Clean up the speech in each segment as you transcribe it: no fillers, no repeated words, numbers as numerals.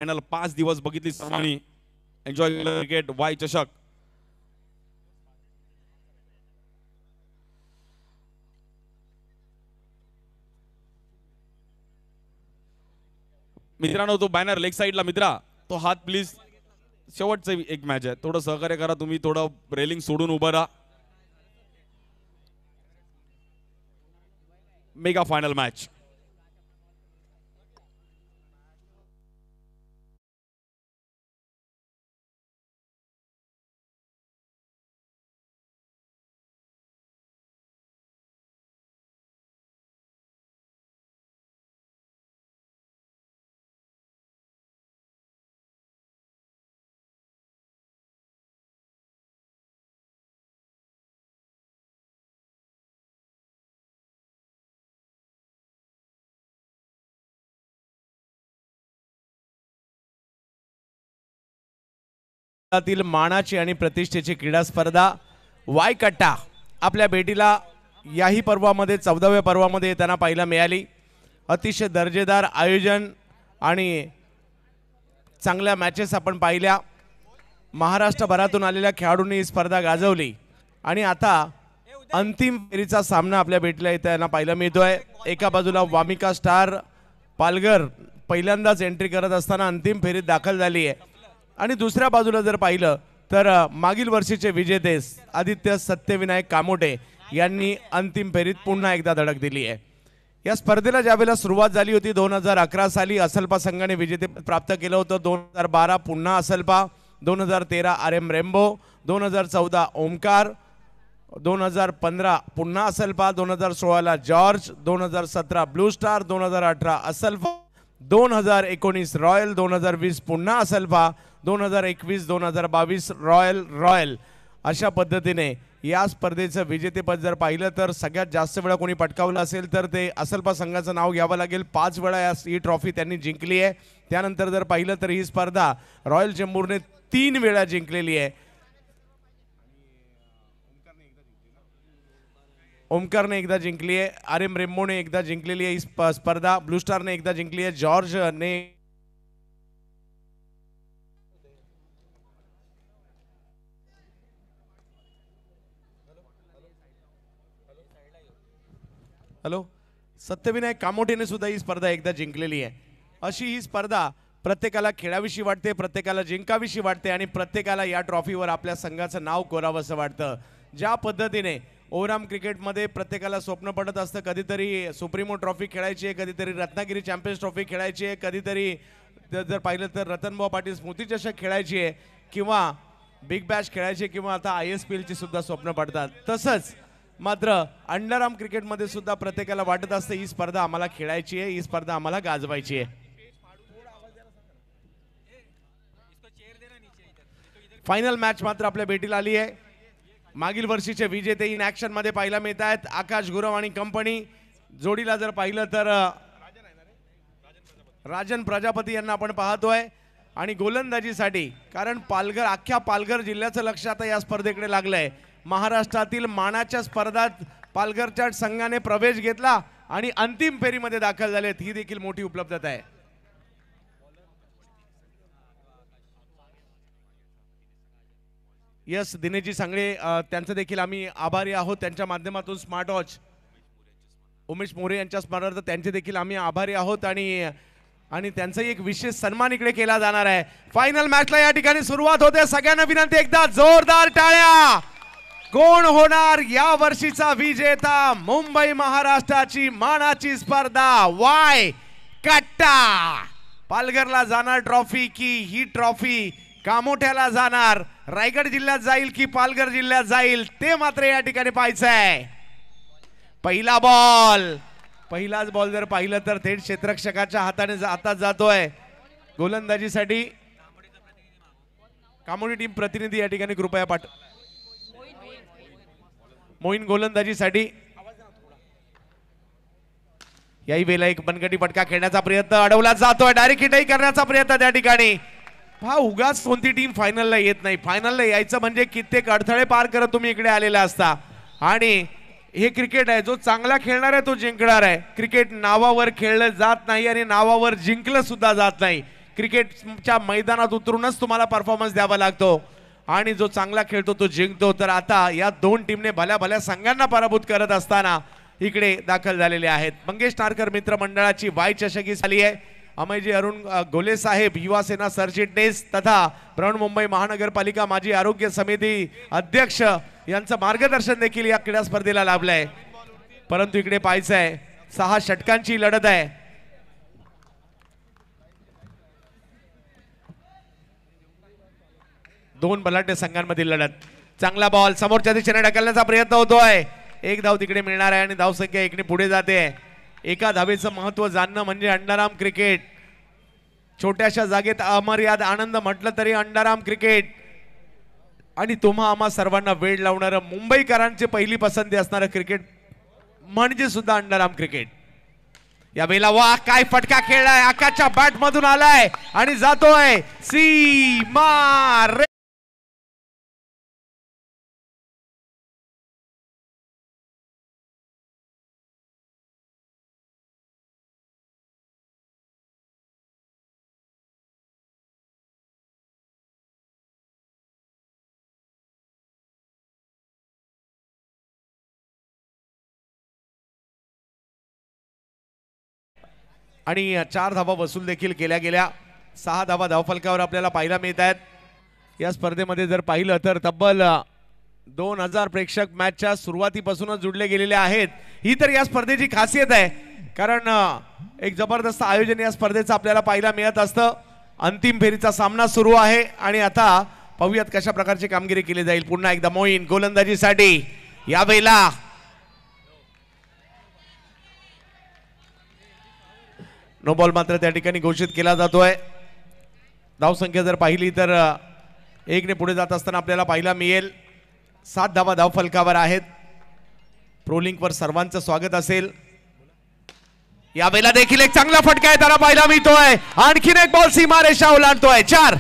Final 5 दिवस बघितली सर्वांनी. एन्जॉय क्रिकेट वाय चषक. मित्रांनो तो बॅनर लेग साइडला मित्रा तो हात प्लीज. शेवटचं एक मॅच आहे, थोडं सहकार्य करा तुम्ही, थोडं रेलिंग सोडून उभं राहा. Mega final match. तील मानाची आणि प्रतिष्ठेची क्रीडा स्पर्धा वाय कट्टा आपल्या भेटीला याही पर्वामध्ये 14व्या पर्वामध्ये त्यांना पाहायला मिळाली. अतिशय दर्जेदार आयोजन आणि चांगल्या मॅचेस आपण पाहिल्या. महाराष्ट्रभरातून आलेल्या खेळाडूंनी ही स्पर्धा गाजवली आणि आता अंतिम फेरीचा सामना आपल्या भेटीला इथे यांना पाहायला मिळतोय. एका बाजूला वामिका स्टार पालघर पहिल्यांदाच एंट्री करत असताना अंतिम फेरीत दाखल झाली आहे आणि दुसऱ्या बाजूला जर पाहिलं तर मागील वर्षीचे विजेते आदित्य सत्यविनायक कामोटे यांनी अंतिम फेरीत पुन्हा एकदा धडक दिली आहे. या स्पर्धेला ज्यावेळेला सुरुवात झाली होती 2011 साली असलपा संघाने विजेते प्राप्त केलं होतं. 2012 पुन्हा असलपा, 2013 RM रेम्बो, 2014 ओमकार, 2015 पुन्हा असलपा, 2016 जॉर्ज, 2017 ब्लू स्टार, 2018 असलपा, 2019 रॉयल, 2020 पुन्हा असलपा, 2021 2022 रॉयल. अशा पद्धतीने या स्पर्धेचं विजेतेपद जर पाहिलं तर सगळ्यात जास्त वेळा कोणी पटकावलं असेल तर ते असलपा संघाचं नाव घ्यावं लागेल. 5 वेळा ही ट्रॉफी त्यांनी जिंकली आहे. त्यानंतर जर पाहिलं तर ही स्पर्धा रॉयल चेंबूरने 3 वेळा जिंकलेली आहे. ओमकारने एकदा जिंकली आहे, RM रेम्बोने एकदा जिंकलेली आहे ही स्पर्धा, ब्लू स्टारने एकदा जिंकली आहे, जॉर्जने सत्यविनायक कामोटेने सुद्धा ही स्पर्धा एकदा जिंकलेली आहे. अशी ही स्पर्धा प्रत्येकाला खेळाविषयी वाटते, प्रत्येकाला जिंकाविषयी वाटते आणि प्रत्येकाला या ट्रॉफीवर आपल्या संघाचं नाव कोरावं असं वाटतं. ज्या पद्धतीने ओव्हरआर्म क्रिकेटमध्ये प्रत्येकाला स्वप्न पडत असतं, कधीतरी सुप्रीमो ट्रॉफी खेळायची आहे, कधीतरी रत्नागिरी चॅम्पियन्स ट्रॉफी खेळायची आहे, कधीतरी जर पाहिलं तर रतनभाऊ पाटील स्मृती चषक खेळायची आहे किंवा बिग बॅश खेळायची किंवा आता ISPLची सुद्धा स्वप्न पडतात. तसंच मात्र अंडरआर्म क्रिकेटमध्ये सुद्धा प्रत्येकाला वाटत असतं ही स्पर्धा आम्हाला खेळायची आहे, ही स्पर्धा आम्हाला गाजवायची आहे. फायनल मॅच मात्र आपल्या भेटीला आली आहे. मागील वर्षीचे विजेते इन ऍक्शन मध्ये पाहायला मिळत आहेत. आकाश गुरव आणि कंपनी जोडीला जर पाहिलं तर राजन प्रजापती यांना आपण पाहतोय आणि गोलंदाजीसाठी कारण पालघर अख्ख्या पालघर जिल्ह्याचं लक्ष आता या स्पर्धेकडे लागलंय. महाराष्ट्रातील मानाच्या स्पर्धात पालघरच्या संघाने प्रवेश घेतला आणि अंतिम फेरीमध्ये दाखल झालेत, ही देखील मोठी उपलब्धता आहे. यस दिनेशजी सांगळे त्यांचं देखील आम्ही आभारी आहोत. त्यांच्या माध्यमातून स्मार्ट वॉच उमेश मोरे यांच्या स्मरणार्थ त्यांचे देखील आम्ही आभारी आहोत आणि त्यांचाही एक विशेष सन्मान इकडे केला जाणार आहे. फायनल मॅचला या ठिकाणी सुरुवात होते. सगळ्यांना विनंती एकदा जोरदार टाळ्या. कोण होणार या वर्षीचा विजेता? मुंबई महाराष्ट्राची मानाची स्पर्धा वाय कट्टा. पालघरला जाणार ट्रॉफी की ही ट्रॉफी कामोठ्याला जाणार? रायगड जिल्ह्यात जाईल की पालघर जिल्ह्यात जाईल ते मात्र या ठिकाणी पाहायचंय. पहिलाच बॉल जर पाहिलं तर थेट क्षेत्ररक्षकाच्या हातात जातोय. गोलंदाजीसाठी कामोठी टीम प्रतिनिधी या ठिकाणी कृपया मोईन गोलंदाजीसाठी याही वेळेला एक बनगटी पटका खेळण्याचा प्रयत्न अडवला जातोय. डायरेक्ट हिटही करण्याचा प्रयत्न त्या ठिकाणी. हा उगाच कोणती टीम फायनलला येत नाही. फायनलला यायचं म्हणजे कित्येक अडथळे पार करत तुम्ही इकडे आलेला असता आणि हे क्रिकेट आहे. जो चांगला खेळणार आहे तो जिंकणार आहे. क्रिकेट नावावर खेळलं जात नाही आणि नावावर जिंकलं सुद्धा जात नाही. क्रिकेटच्या मैदानात उतरूनच तुम्हाला परफॉर्मन्स द्यावा लागतो आणि जो चांगला खेळतो तो जिंकतो. तर आता या दोन टीमने भल्या भल्या संघांना पराभूत करत असताना इकडे दाखल झालेले आहेत. मंगेश नारकर मित्र मंडळाची वाय चषकी झाली आहे. अमयजी अरुण गोले साहेब युवा सेना सरचिटणीस तथा बृहन मुंबई महानगरपालिका माजी आरोग्य समिती अध्यक्ष यांचं मार्गदर्शन देखील या क्रीडा स्पर्धेला लाभलंय. परंतु इकडे पाहायचं आहे 6 षटकांची लढत आहे. दोन बलाढ्य संघांमधील लढत. चांगला बॉल समोरच्या दिशेने ढकलण्याचा प्रयत्न होतोय. एक धाव तिकडे मिळणार आहे आणि धावसंख्या 1ने पुढे जाते. एका धावेचं महत्व जाणणं म्हणजे अंडाराम क्रिकेट. छोट्याशा जागेत अमर्याद आनंद म्हटलं तरी अंडाराम क्रिकेट आणि तुम्हा आम्हा सर्वांना वेळ लावणारं मुंबईकरांची पहिली पसंती असणारं क्रिकेट म्हणजे सुद्धा अंडाराम क्रिकेट. या वेळेला वा काय फटका खेळलाय. आकाशच्या बॅट मधून आलाय आणि जातोय सीमा रे. आणि 4 धावा वसूल देखील केल्या गेल्या. 6 धावा धावफलकावर आपल्याला पाहायला मिळत आहेत. या स्पर्धेमध्ये जर पाहिलं तर तब्बल 2000 प्रेक्षक मॅचच्या सुरुवातीपासूनच जुडले गेलेले आहेत. ही तर या स्पर्धेची खासियत आहे कारण एक जबरदस्त आयोजन या स्पर्धेचं आपल्याला पाहायला मिळत असतं. अंतिम फेरीचा सामना सुरू आहे आणि आता पाहूयात कशा प्रकारची कामगिरी केली जाईल. पुन्हा एकदा मोईन गोलंदाजीसाठी. यावेळेला नो बॉल मात्र त्या ठिकाणी घोषित केला जातोय. धावसंख्या जर पाहिली तर 1ने पुढे जात असताना आपल्याला पाहायला मिळेल. 7 धावा धावफलकावर आहेत. प्रोलिंकवर सर्वांचं स्वागत असेल. यावेळेला देखील एक चांगला फटका आहे त्याला पाहायला मिळतोय. आणखीन एक बॉल सीमारेषा ओलांडतोय. 4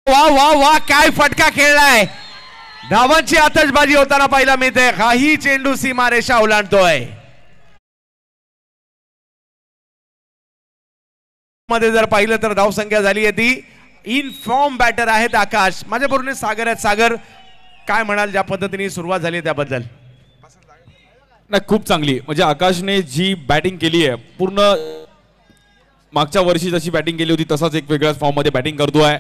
वा वा वा काय फटका खेळलाय. धावांची आतषबाजी होताना पाहायला मिळते. काही चेंडू सीमारेषा ओलांडतोय. मध्ये जर पाहिलं तर धावसंख्या झाली आहे ती. इन फॉर्म बॅटर आहेत आकाश. माझ्या बरोबर सागर आहेत. सागर काय म्हणाल ज्या पद्धतीने सुरुवात झाली त्याबद्दल? नाही खूप चांगली. म्हणजे आकाशने जी बॅटिंग केली आहे पूर्ण मागच्या वर्षी जशी बॅटिंग केली होती तसाच एक वेगळ्याच फॉर्म मध्ये बॅटिंग करतोय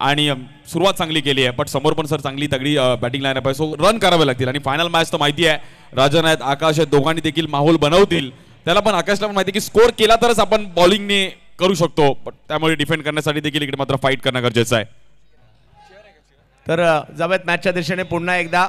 आणि सुरुवात चांगली केली आहे. पण समोर पण सर चांगली तगडी बॅटिंग लाईन आहे. सो रन करावे लागतील आणि फायनल मॅच तर माहिती आहे राजन आहेत आकाश आहेत दोघांनी देखील माहोल बनवतील. त्याला पण आकाशला पण माहिती आहे की स्कोर केला तरच आपण बॉलिंगने करू शकतो. पण त्यामुळे डिफेंड करण्यासाठी देखील इकडे मात्र फाईट करणं गरजेचं आहे. तर जाऊयात मॅचच्या दिशेने. पुन्हा एकदा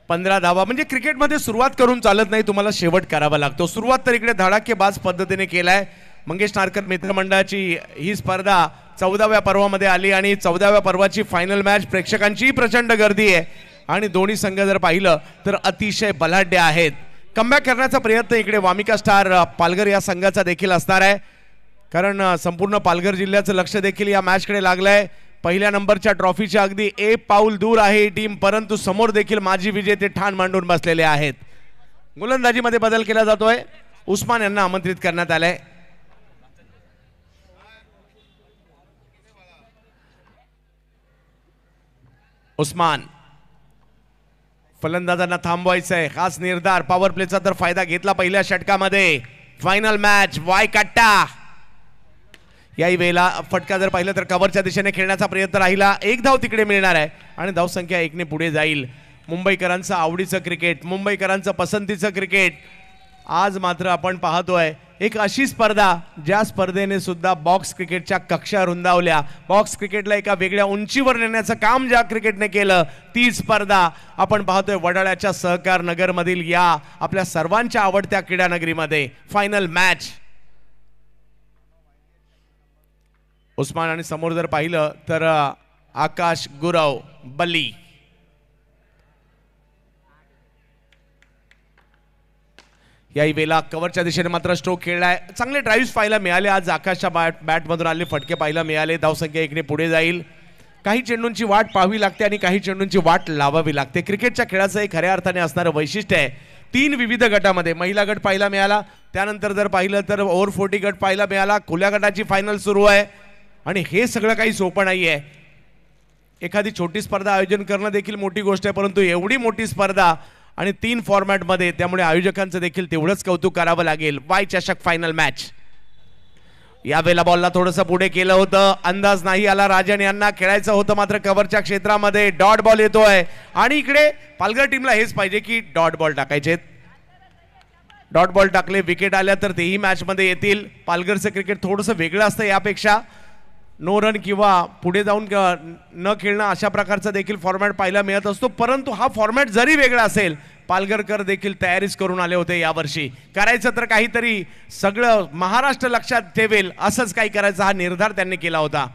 15 धावा. म्हणजे क्रिकेटमध्ये सुरुवात करून चालत नाही, तुम्हाला शेवट करावा लागतो. सुरुवात तर इकडे धडाकेबाज पद्धतीने केलाय. मंगेश नारकर मित्रमंडळाची ही स्पर्धा 14व्या पर्वामध्ये आली आणि 14व्या पर्वाची फायनल मॅच. प्रेक्षकांची प्रचंड गर्दी आहे आणि दोन्ही संघ जर पाहिलं तर अतिशय बलाढ्य आहेत. कमबॅक करण्याचा प्रयत्न इकडे वामिका स्टार पालघर या संघाचा देखील असणार आहे कारण संपूर्ण पालघर जिल्ह्याचं लक्ष देखील या मॅचकडे लागलंय. पहिल्या नंबरच्या ट्रॉफीच्या अगदी एक पाऊल दूर आहे ही टीम, परंतु समोर देखील माजी विजेते ठाण मांडून बसलेले आहेत. गोलंदाजीमध्ये बदल केला जातोय. उस्मान यांना आमंत्रित करण्यात आलंय. उस्मान फलंदाजांना थांबवायचं आहे. खास निर्धार. पॉवर प्लेचा तर फायदा घेतला पहिल्या षटकामध्ये. फायनल मॅच वाय कट्टा. याही वेळेला फटका जर पाहिलं तर कव्हरच्या दिशेने खेळण्याचा प्रयत्न राहिला. एक धाव तिकडे मिळणार आहे आणि धावसंख्या 1ने पुढे जाईल. मुंबईकरांचं आवडीचं क्रिकेट, मुंबईकरांचं पसंतीचं क्रिकेट आज मात्र आपण पाहतोय एक अशी स्पर्धा ज्या स्पर्धेने सुद्धा बॉक्स क्रिकेटच्या कक्षा रुंदावल्या, बॉक्स क्रिकेटला एका वेगळ्या उंचीवर नेण्याचं काम ज्या क्रिकेटने केलं, ती स्पर्धा आपण पाहतोय वडाळ्याच्या सहकार नगरमधील या आपल्या सर्वांच्या आवडत्या क्रीडा नगरीमध्ये फायनल मॅच. उस्मान आणि समोर जर पाहिलं तर आकाश गुरव बल्ली. याही वेळेला कव्हरच्या दिशेने मात्र स्ट्रोक खेळलाय. चांगले ड्राईव्ह पाहायला मिळाले आज. आकाशच्या बॅटमधून आले फटके पाहायला मिळाले. धावसंख्या एकने पुढे जाईल. काही चेंडूंची वाट पाहावी लागते आणि काही चेंडूंची वाट लावावी लागते. क्रिकेटच्या खेळाचं एक खऱ्या अर्थाने असणारं वैशिष्ट्य आहे. 3 विविध गटामध्ये महिला गट पाहायला मिळाला, त्यानंतर जर पाहिलं तर ओव्हर 40 गट पाहायला मिळाला, खुल्या गटाची फायनल सुरू आहे आणि हे सगळं काही सोपं नाही आहे. एखादी छोटी स्पर्धा आयोजन करणं देखील मोठी गोष्ट आहे, परंतु एवढी मोठी स्पर्धा आणि 3 फॉर्मॅटमध्ये, त्यामुळे आयोजकांचं देखील तेवढंच कौतुक करावं लागेल. वाय चषक फायनल मॅच. यावेळेला बॉलला थोडंसं पुढे केलं होतं, अंदाज नाही आला. राजन यांना खेळायचं होतं मात्र कव्हरच्या क्षेत्रामध्ये डॉट बॉल येतोय आणि इकडे पालघर टीमला हेच पाहिजे की डॉट बॉल टाकायचे. डॉट बॉल टाकले, विकेट आल्या तर तेही मॅचमध्ये येतील. पालघरचं क्रिकेट थोडंसं वेगळं असतं यापेक्षा. नो रन किंवा पुढे जाऊन न खेळणं अशा प्रकारचा देखील फॉर्मॅट पाहायला मिळत असतो, परंतु हा फॉर्मॅट जरी वेगळा असेल, पालघरकर देखील तयारीच करून आले होते यावर्षी. करायचं तर काहीतरी सगळं महाराष्ट्र लक्षात ठेवेल असंच काही करायचा हा निर्धार त्यांनी केला होता.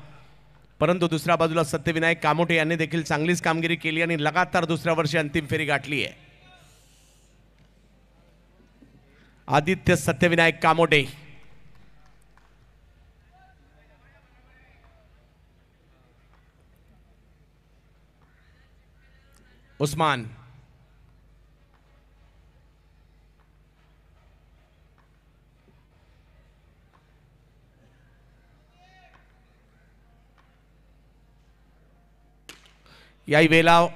परंतु दुसऱ्या बाजूला सत्यविनायक कामोठे यांनी देखील चांगलीच कामगिरी केली आणि लगातार दुसऱ्या वर्षी अंतिम फेरी गाठली आहे. आदित्य सत्यविनायक कामोठे. उस्मान. याही वेळेला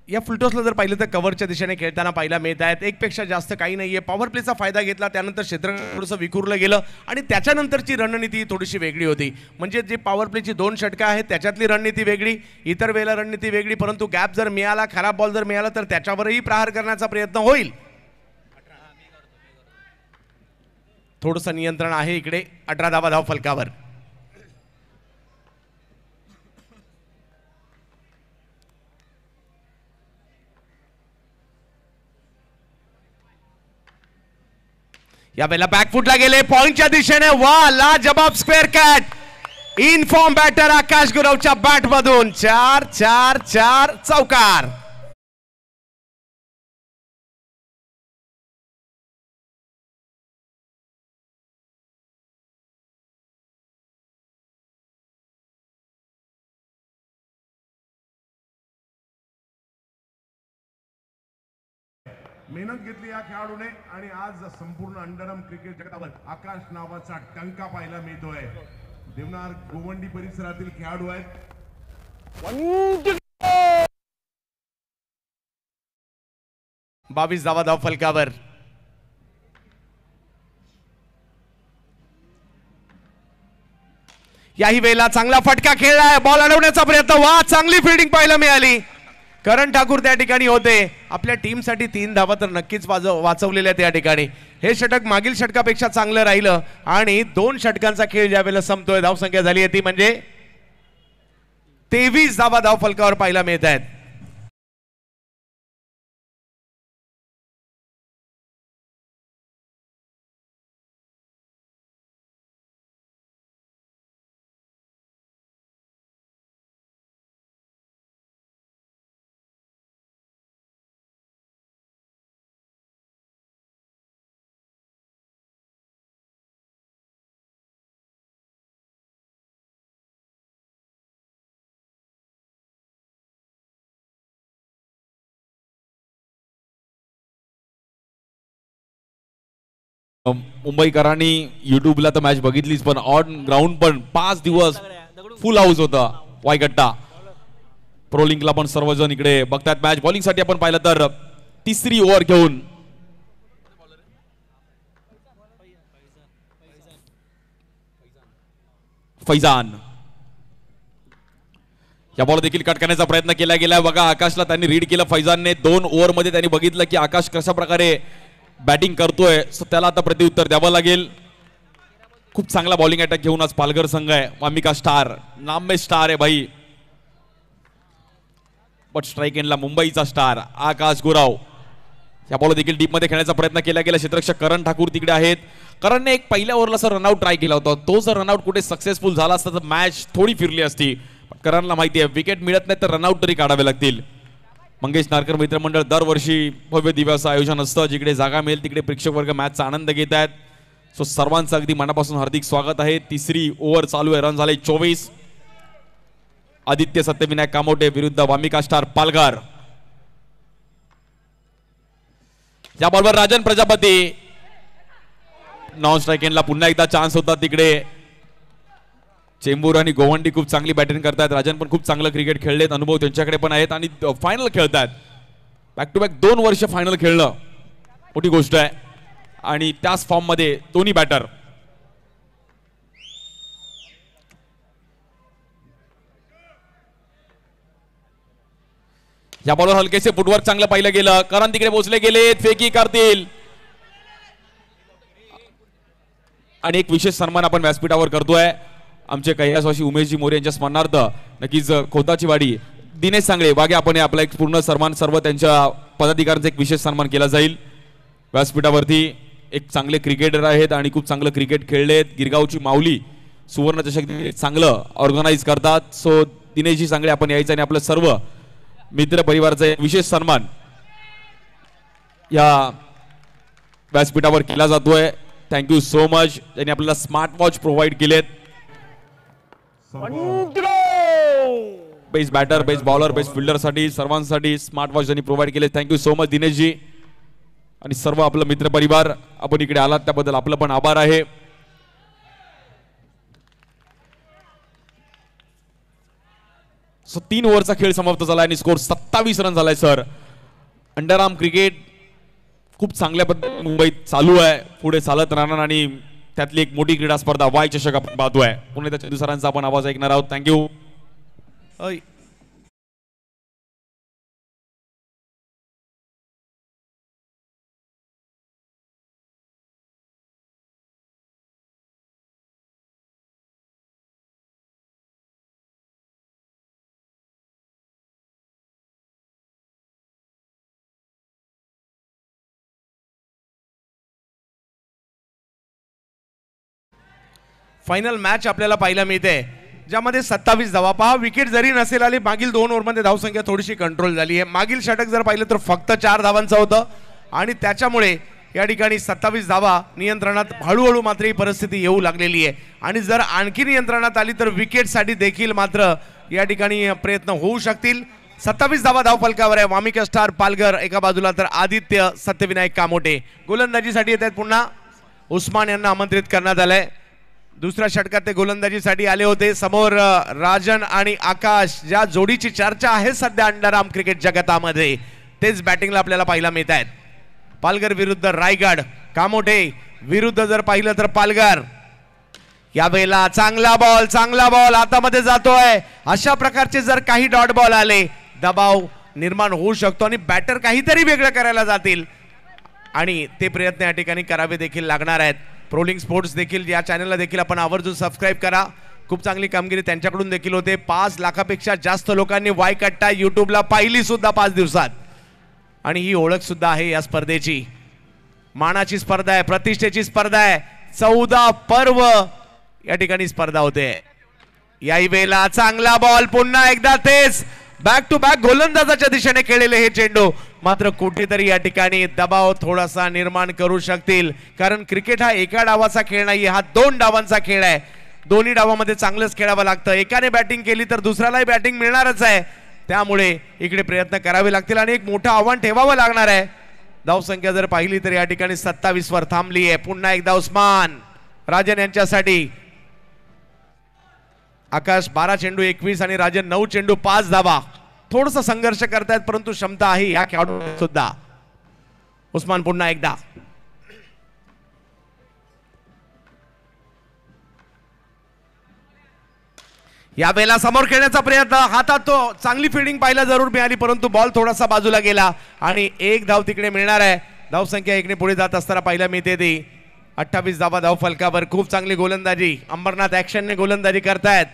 या फुलटॉसला जर पाहिलं तर कव्हरच्या दिशेने खेळताना पाहायला मिळत आहेत. एकपेक्षा जास्त काही नाहीये. पॉवर प्लेचा फायदा घेतला, त्यानंतर क्षेत्र थोडंसं विखुरलं गेलं आणि त्याच्यानंतरची रणनीती थोडीशी वेगळी होती. म्हणजे जे पॉवर प्लेची 2 षटकं आहेत त्याच्यातली रणनीती वेगळी, इतर वेळेला रणनीती वेगळी, परंतु गॅप जर मिळाला, खराब बॉल जर मिळाला तर त्याच्यावरही प्रहार करण्याचा प्रयत्न होईल. थोडंसं नियंत्रण आहे इकडे. 18 धाव फलकावर. यावेळेला बॅकफुटला गेले पॉइंटच्या दिशेने. वा, लाजबाब square cut. In form batter Akash गुरवच्या बॅट मधून 4-4-4 चौकार. मेहनत घेतली या खेळाडूने आणि आज संपूर्ण अंडरम क्रिकेट जगतावर आकाश नावाचा टंका पाहायला मिळतोय. देवनार गोवंडी परिसरातील खेळाडू आहेत. 22 धाव फलकावर. याही वेळेला चांगला फटका खेळलाय. बॉल अडवण्याचा प्रयत्न. वा, चांगली फिल्डिंग पाहायला मिळाली. करण ठाकूर त्या ठिकाणी होते. आपल्या टीमसाठी 3 धावा तर नक्कीच वाचवलेल्या त्या ठिकाणी. हे षटक मागील षटकापेक्षा चांगलं राहिलं आणि 2 षटकांचा खेळ ज्यावेळेला संपतोय, धावसंख्या झाली आहे ती म्हणजे 23 धाव फलकावर पाहायला मिळत आहेत. मुंबईकरांनी युट्यूबला तर मॅच बघितलीच, पण ऑन ग्राउंड पण 5 दिवस फुल हाऊस होता वायगट्टा. प्रोलिंकला पण सर्वजण इकडे बघतात मॅच. बॉलिंग साठी आपण पाहिलं तर 3री ओव्हर घेऊन फैजान या बॉल देखील कट करण्याचा प्रयत्न केला गेला. बघा, आकाशला त्यांनी रीड केलं फैजानने. 2 ओव्हरमध्ये त्यांनी बघितलं की आकाश कशा प्रकारे बॅटिंग करतोय, सो त्याला आता प्रत्युत्तर द्यावं लागेल. खूप चांगला बॉलिंग अटॅक घेऊन आज पालघर संघ आहे. वामिका स्टार नाम में स्टार आहे भाई. बट स्ट्राईक एंडला मुंबईचा स्टार आकाश गुराव. या बॉल देखील डीप मध्ये खेळण्याचा प्रयत्न केला गेला. क्षेत्ररक्षक करण ठाकूर तिकडे आहेत. करणने एक पहिल्या ओव्हरला सर रनआउट ट्राय केला होता. तो जर रनआउट कुठे सक्सेसफुल झाला असता तर मॅच थोडी फिरली असती. करणला माहिती आहे विकेट मिळत नाही तर रनआउट तरी काढावे लागतील. मंगेश नारकर मित्रमंडळ दरवर्षी भव्य दिव्याचं आयोजन असतं. जिकडे जागा मिळेल तिकडे प्रेक्षक वर्ग मॅचचा आनंद घेत आहेत. सो सर्वांचं अगदी मनापासून हार्दिक स्वागत आहे. तिसरी ओव्हर चालू आहे. रन झाले 24. आदित्य सत्यविनायक कामोटे विरुद्ध वामिका स्टार पालघर. या बॉलवर राजन प्रजापती नॉन स्ट्राईक एंडला पुन्हा एकदा चान्स होता. तिकडे चेंबूर आणि गोवंडी खूप चांगली बॅटिंग करतात. राजन पण खूप चांगलं क्रिकेट खेळलेत. अनुभव त्यांच्याकडे पण आहेत आणि फायनल खेळतात. बॅक टू बॅक 2 वर्ष फायनल खेळणं मोठी गोष्ट आहे आणि त्याच फॉर्म मध्ये दोन्ही बॅटर. या बॉलवर हलकेसे फुटवर्क चांगलं पाहिलं गेलं. करण तिकडे पोहोचले गेले. फेकी करतील आणि एक विशेष सन्मान आपण व्यासपीठावर करतोय. आमचे कैलासवासी उमेशजी मोरे यांच्या स्मरणार्थ नक्कीच खोताची वाडी दिनेश सांगळे वागे आपण आपला एक पूर्ण सन्मान सर्व त्यांच्या पदाधिकाऱ्यांचा एक विशेष सन्मान केला जाईल. व्यासपीठावरती एक चांगले क्रिकेटर आहेत आणि खूप चांगलं क्रिकेट खेळलेत. गिरगावची माऊली सुवर्ण चषक चांगलं ऑर्गनाईज करतात. सो दिनेशजी सांगळे आपण यायचं आणि आपलं सर्व मित्र परिवाराचा एक विशेष सन्मान या व्यासपीठावर केला जातोय. Thank you so much. त्यांनी आपल्याला स्मार्ट वॉच प्रोव्हाइड केलेत. Best batter best bowler best fielder साठी सर्वांसाठी स्मार्ट वॉच त्यांनी प्रोव्हाइड केले. थँक्यू सो मच दिनेशजी आणि सर्व आपलं मित्र परिवार. आपण इकडे आलात त्याबद्दल आपलं पण आभार आहे. सो 3 ओव्हरचा खेळ समाप्त झाला आणि स्कोर 27 रन झालाय सर. अंडरआर्म क्रिकेट खूप चांगल्या पद्धतीने मुंबईत चालू आहे. पुढे चालत राहणार आणि त्यातली एक मोठी क्रीडा स्पर्धा वाय चषक आपण पाहतोय. पुणे त्याच्या सरांचा आपण आवाज ऐकणार आहोत. थँक्यू. फायनल मॅच आपल्याला पाहायला मिळते ज्यामध्ये 27 धावा. पहा विकेट जरी नसेल आली मागील 2 ओव्हरमध्ये धावसंख्या थोडीशी कंट्रोल झाली आहे. मागील षटक जर पाहिलं तर फक्त 4 धावांचं होतं आणि त्याच्यामुळे या ठिकाणी 27 धावा नियंत्रणात हळूहळू मात्र ही परिस्थिती येऊ लागलेली आहे. आणि जर आणखी नियंत्रणात आली तर विकेटसाठी देखील मात्र या ठिकाणी प्रयत्न होऊ शकतील. 27 धावा धावफलकावर आहे. वामिका स्टार पालघर एका बाजूला तर आदित्य सत्यविनायक कामोटे. गोलंदाजीसाठी येत आहेत. पुन्हा उस्मान यांना आमंत्रित करण्यात आलंय. दुसऱ्या षटकात ते गोलंदाजीसाठी आले होते. समोर राजन आणि आकाश ज्या जोडीची चर्चा आहे सध्या अंडरआर्म क्रिकेट जगतामध्ये तेच बॅटिंगला आपल्याला पाहायला मिळत आहेत. पालघर विरुद्ध रायगड. कामोठे विरुद्ध जर पाहिलं तर पालघर. यावेळेला चांगला बॉल हातामध्ये जातोय. अशा प्रकारचे जर काही डॉट बॉल आले दबाव निर्माण होऊ शकतो आणि बॅटर काहीतरी वेगळं करायला जातील आणि ते प्रयत्न या ठिकाणी करावे देखील लागणार आहेत. प्रोलिंग स्पोर्ट्स देखील या चॅनलला देखील आपण आवर्जून सबस्क्राईब करा. खूप चांगली कामगिरी त्यांच्याकडून देखील होते. 5 लाखापेक्षा जास्त लोकांनी वाय कट्टा युट्यूबला पाहिली सुद्धा 5 दिवसात आणि ही ओळख सुद्धा आहे या स्पर्धेची. मानाची स्पर्धा आहे. प्रतिष्ठेची स्पर्धा आहे. 14 पर्व या ठिकाणी स्पर्धा होते. याही वेळेला चांगला बॉल. पुन्हा एकदा तेच बॅक टू बॅक गोलंदाजाच्या दिशेने खेळलेले हे चेंडू मात्र कुठेतरी या ठिकाणी दबाव थोडासा निर्माण करू शकतील. कारण क्रिकेट हा एका डावाचा खेळ नाही, हा 2 डावांचा खेळ आहे. दोन्ही डावामध्ये चांगलंच खेळावं लागतं. एकाने बॅटिंग केली तर दुसऱ्यालाही बॅटिंग मिळणारच आहे. त्यामुळे इकडे प्रयत्न करावे लागतील आणि एक मोठं आव्हान ठेवावं लागणार आहे. धावसंख्या जर पाहिली तर या ठिकाणी 27 वर थांबली आहे. पुन्हा एकदा उस्मान राजन यांच्यासाठी. आकाश 12 चेंडू 21 आणि राजन 9 चेंडू 5 धावा. थोडासा संघर्ष करतायत परंतु क्षमता आहे या खेळाडू सुद्धा. उस्मान पुन्हा एकदा. या वेळेला समोर खेळण्याचा प्रयत्न. हातात तो चांगली फिल्डिंग पाहायला जरूर मिळाली परंतु बॉल थोडासा बाजूला गेला आणि 1 धाव तिकडे मिळणार आहे. धावसंख्या 1 ने पुढे जात असताना पाहायला मिळते ती 28 धावा धाव फलकावर. खूप चांगली गोलंदाजी अंबरनाथ ऍक्शनने गोलंदाजी करतायत.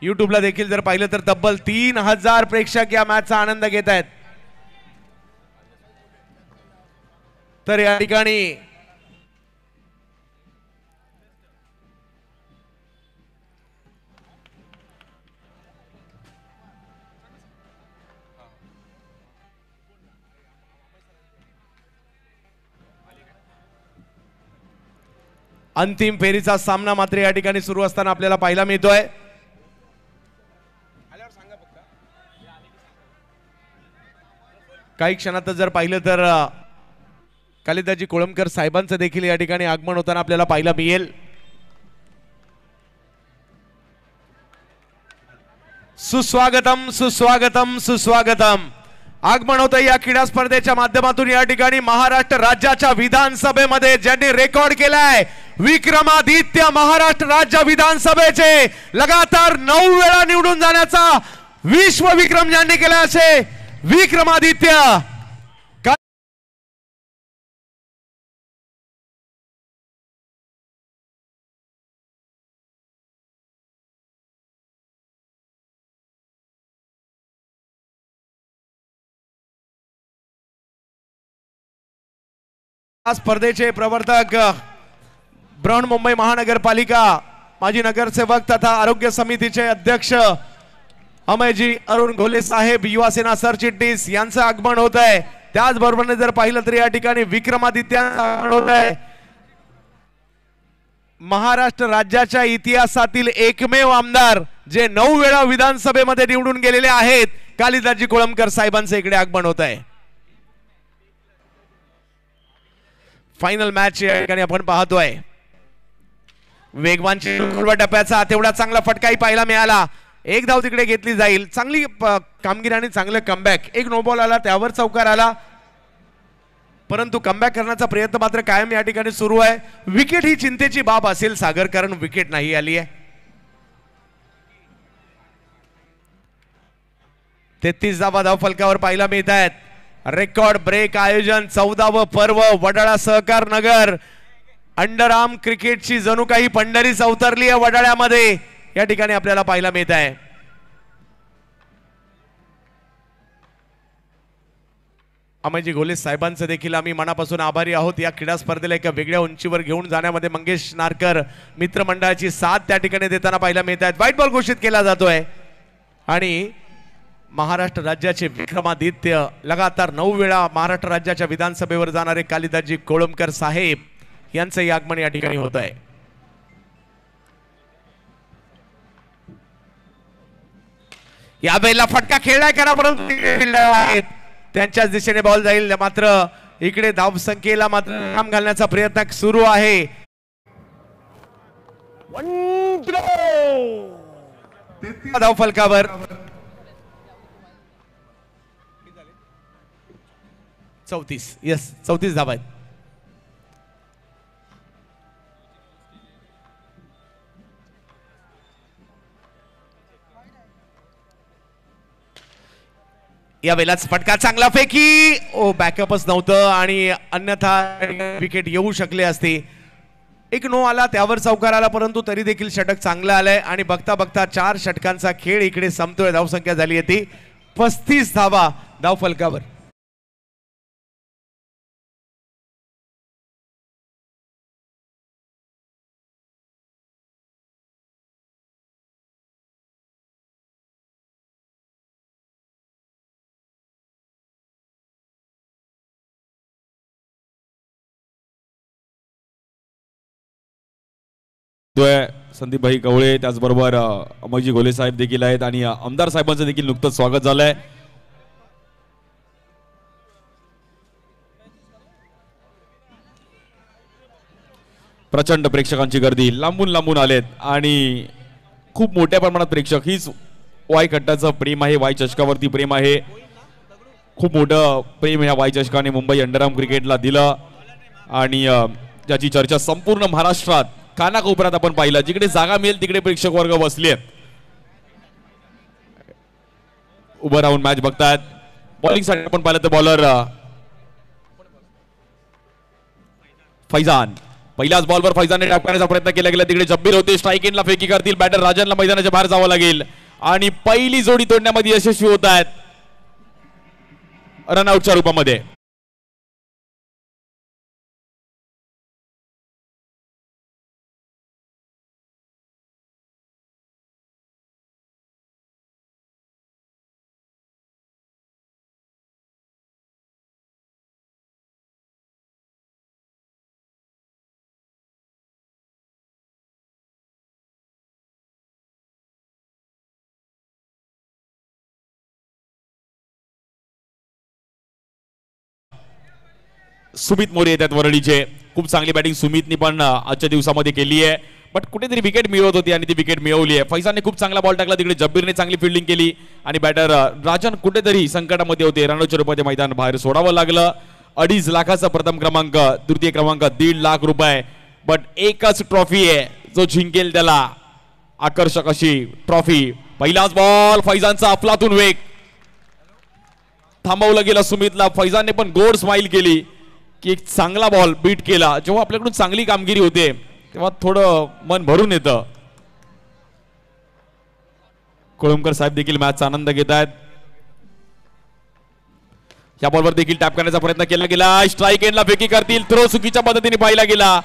युट्यूबला देखील जर पाहिलं तर तब्बल 3000 प्रेक्षक या मॅचचा आनंद घेत आहेत. तर या ठिकाणी अंतिम फेरीचा सामना मात्र या ठिकाणी सुरू असताना आपल्याला पाहायला मिळतोय. काही क्षणात जर पाहिलं तर कालिदाजी कोळंबकर साहेबांचं देखील या ठिकाणी आगमन होताना आपल्याला पाहायला मिळेल. सुस्वागतम सुस्वागतम सुस्वागतम. आगमन होतं या क्रीडा स्पर्धेच्या माध्यमातून या ठिकाणी महाराष्ट्र राज्याच्या विधानसभेमध्ये ज्यांनी रेकॉर्ड केलाय विक्रमादित्य महाराष्ट्र राज्य विधानसभेचे लगातार 9 वेळा निवडून जाण्याचा विश्व विक्रम ज्यांनी केला असे विक्रमादित्य स्पर्धेचे प्रवर्तक बृहन्मुंबई महानगरपालिका माजी नगरसेवक तथा आरोग्य समितीचे अध्यक्ष अमयजी अरुण घोले साहेब युवासेना सरचिटणीस यांचं आगमन होत आहे. त्याचबरोबर जर पाहिलं तर या ठिकाणी विक्रमादित्यांचं आगमन होत आहे. महाराष्ट्र राज्याच्या इतिहासातील एकमेव आमदार जे 9 वेळा विधानसभेमध्ये निवडून गेलेले आहेत कालिदाजी कोळंबकर साहेबांचं इकडे आगमन होत आहे. फायनल मॅच या ठिकाणी आपण पाहतोय. वेगवान टप्प्याचा तेवढा चांगला फटकाही पाहायला मिळाला. एक धाव तिकडे घेतली जाईल. चांगली कामगिरी आणि चांगलं कमबॅक. एक नो बॉल आला त्यावर चौकार आला परंतु कमबॅक करण्याचा प्रयत्न मात्र कायम या ठिकाणी सुरू आहे. विकेट ही चिंतेची बाब असेल सागर कारण विकेट नाही आली आहे. 33 धावा धाव फलकावर पाहायला मिळत आहेत. रेकॉर्ड ब्रेक आयोजन 14व पर्व वडाळा सहकार नगर अंडरआर्म क्रिकेटची जणू काही पंढरीच अवतरली आहे वडाळ्यामध्ये या ठिकाणी आपल्याला पाहायला मिळत आहे. अमयजी घोले साहेबांचं देखील आम्ही मनापासून आभारी आहोत. या क्रीडा स्पर्धेला एका वेगळ्या उंचीवर घेऊन जाण्यामध्ये मंगेश नारकर मित्रमंडळाची साथ त्या ठिकाणी देताना पाहायला मिळत आहेत. व्हाईट बॉल घोषित केला जातोय आणि महाराष्ट्र राज्याचे विक्रमादित्य लगातार 9 वेळा महाराष्ट्र राज्याच्या विधानसभेवर जाणारे कालिदाजी कोळंबकर साहेब यांचं आगमन या ठिकाणी होत आहे. या वेळेला फटका खेळलाय करा परंतु त्यांच्याच दिशेने बॉल जाईल मात्र इकडे धाव संख्येला मात्र काम घालण्याचा प्रयत्न सुरू आहे. धाव फलकावर 34 धावा आहेत. या वेळेलाच फटका चांगला फेकी बॅकअपच नव्हतं आणि अन्यथा विकेट येऊ शकले असते. एक नो आला त्यावर चौकार आला परंतु तरी देखील षटक चांगलं आलंय आणि बघता बघता 4 षटकांचा खेळ इकडे संपतोय. धावसंख्या झाली आहे ती 35 धावा धाव फलकावर. संदीप भाई कवळे त्याचबरोबर अमयजी घोले साहेब देखील आहेत आणि आमदार साहेबांचं देखील नुकतंच स्वागत झालंय. प्रचंड प्रेक्षकांची गर्दी लांबून लांबून आलेत आणि खूप मोठ्या प्रमाणात प्रेक्षक. हीच वाय कट्टाचं प्रेम आहे. वाय चषकावरती प्रेम आहे. खूप मोठं प्रेम ह्या वाय चषकाने मुंबई अंडरआर्म क्रिकेटला दिलं आणि ज्याची चर्चा संपूर्ण महाराष्ट्रात कानाकोपऱ्यात आपण पाहिलं. जिकडे जागा मिळेल तिकडे प्रेक्षक वर्ग बसले उभं राहून मॅच बघतायत. बॉलिंग साठी आपण पाहिलं तर बॉलर फैजान पहिल्याच बॉलवर फैजानने टॅप करण्याचा प्रयत्न केला गेला. तिकडे जब्बीर होते, स्ट्राईक एंडला फेकी करतील. बॅटर राजनला मैदानाच्या बाहेर जावं लागेल आणि पहिली जोडी तोडण्यामध्ये यशस्वी होत आहेत रनआउटच्या रूपामध्ये. सुमित मोरे येतात वरळीचे. खूप चांगली बॅटिंग सुमितनी पण आजच्या दिवसामध्ये केली आहे, बट कुठेतरी विकेट मिळवत होती आणि ती विकेट मिळवली आहे. फैजानने खूप चांगला बॉल टाकला. तिकडे जब्बीरने चांगली फिल्डिंग केली आणि बॅटर राजन कुठेतरी संकटामध्ये होते. रनआउटच्या रूपामध्ये मैदान बाहेर सोडावं लागलं. 2.5 लाखाचा प्रथम क्रमांक, तृतीय क्रमांक 1.5 लाख रुपये, बट एकच ट्रॉफी आहे जो जिंकेल त्याला आकर्षक अशी ट्रॉफी. पहिलाच बॉल फैजानचा अफलातून वेग, थांबवलं गेलं सुमितला. फैजानने पण गोड स्माइल केली की एक चांगला बॉल बीट केला. जेव्हा आपल्याकडून चांगली कामगिरी होते तेव्हा थोडं मन भरून येतं. कोळंबकर साहेब देखील मॅचचा आनंद घेत आहेत. या बॉलवर देखील टॅप करण्याचा प्रयत्न केला गेला. स्ट्राईक एंडला फेकी करतील. थ्रो चुकीच्या पद्धतीने पाहिला गेला.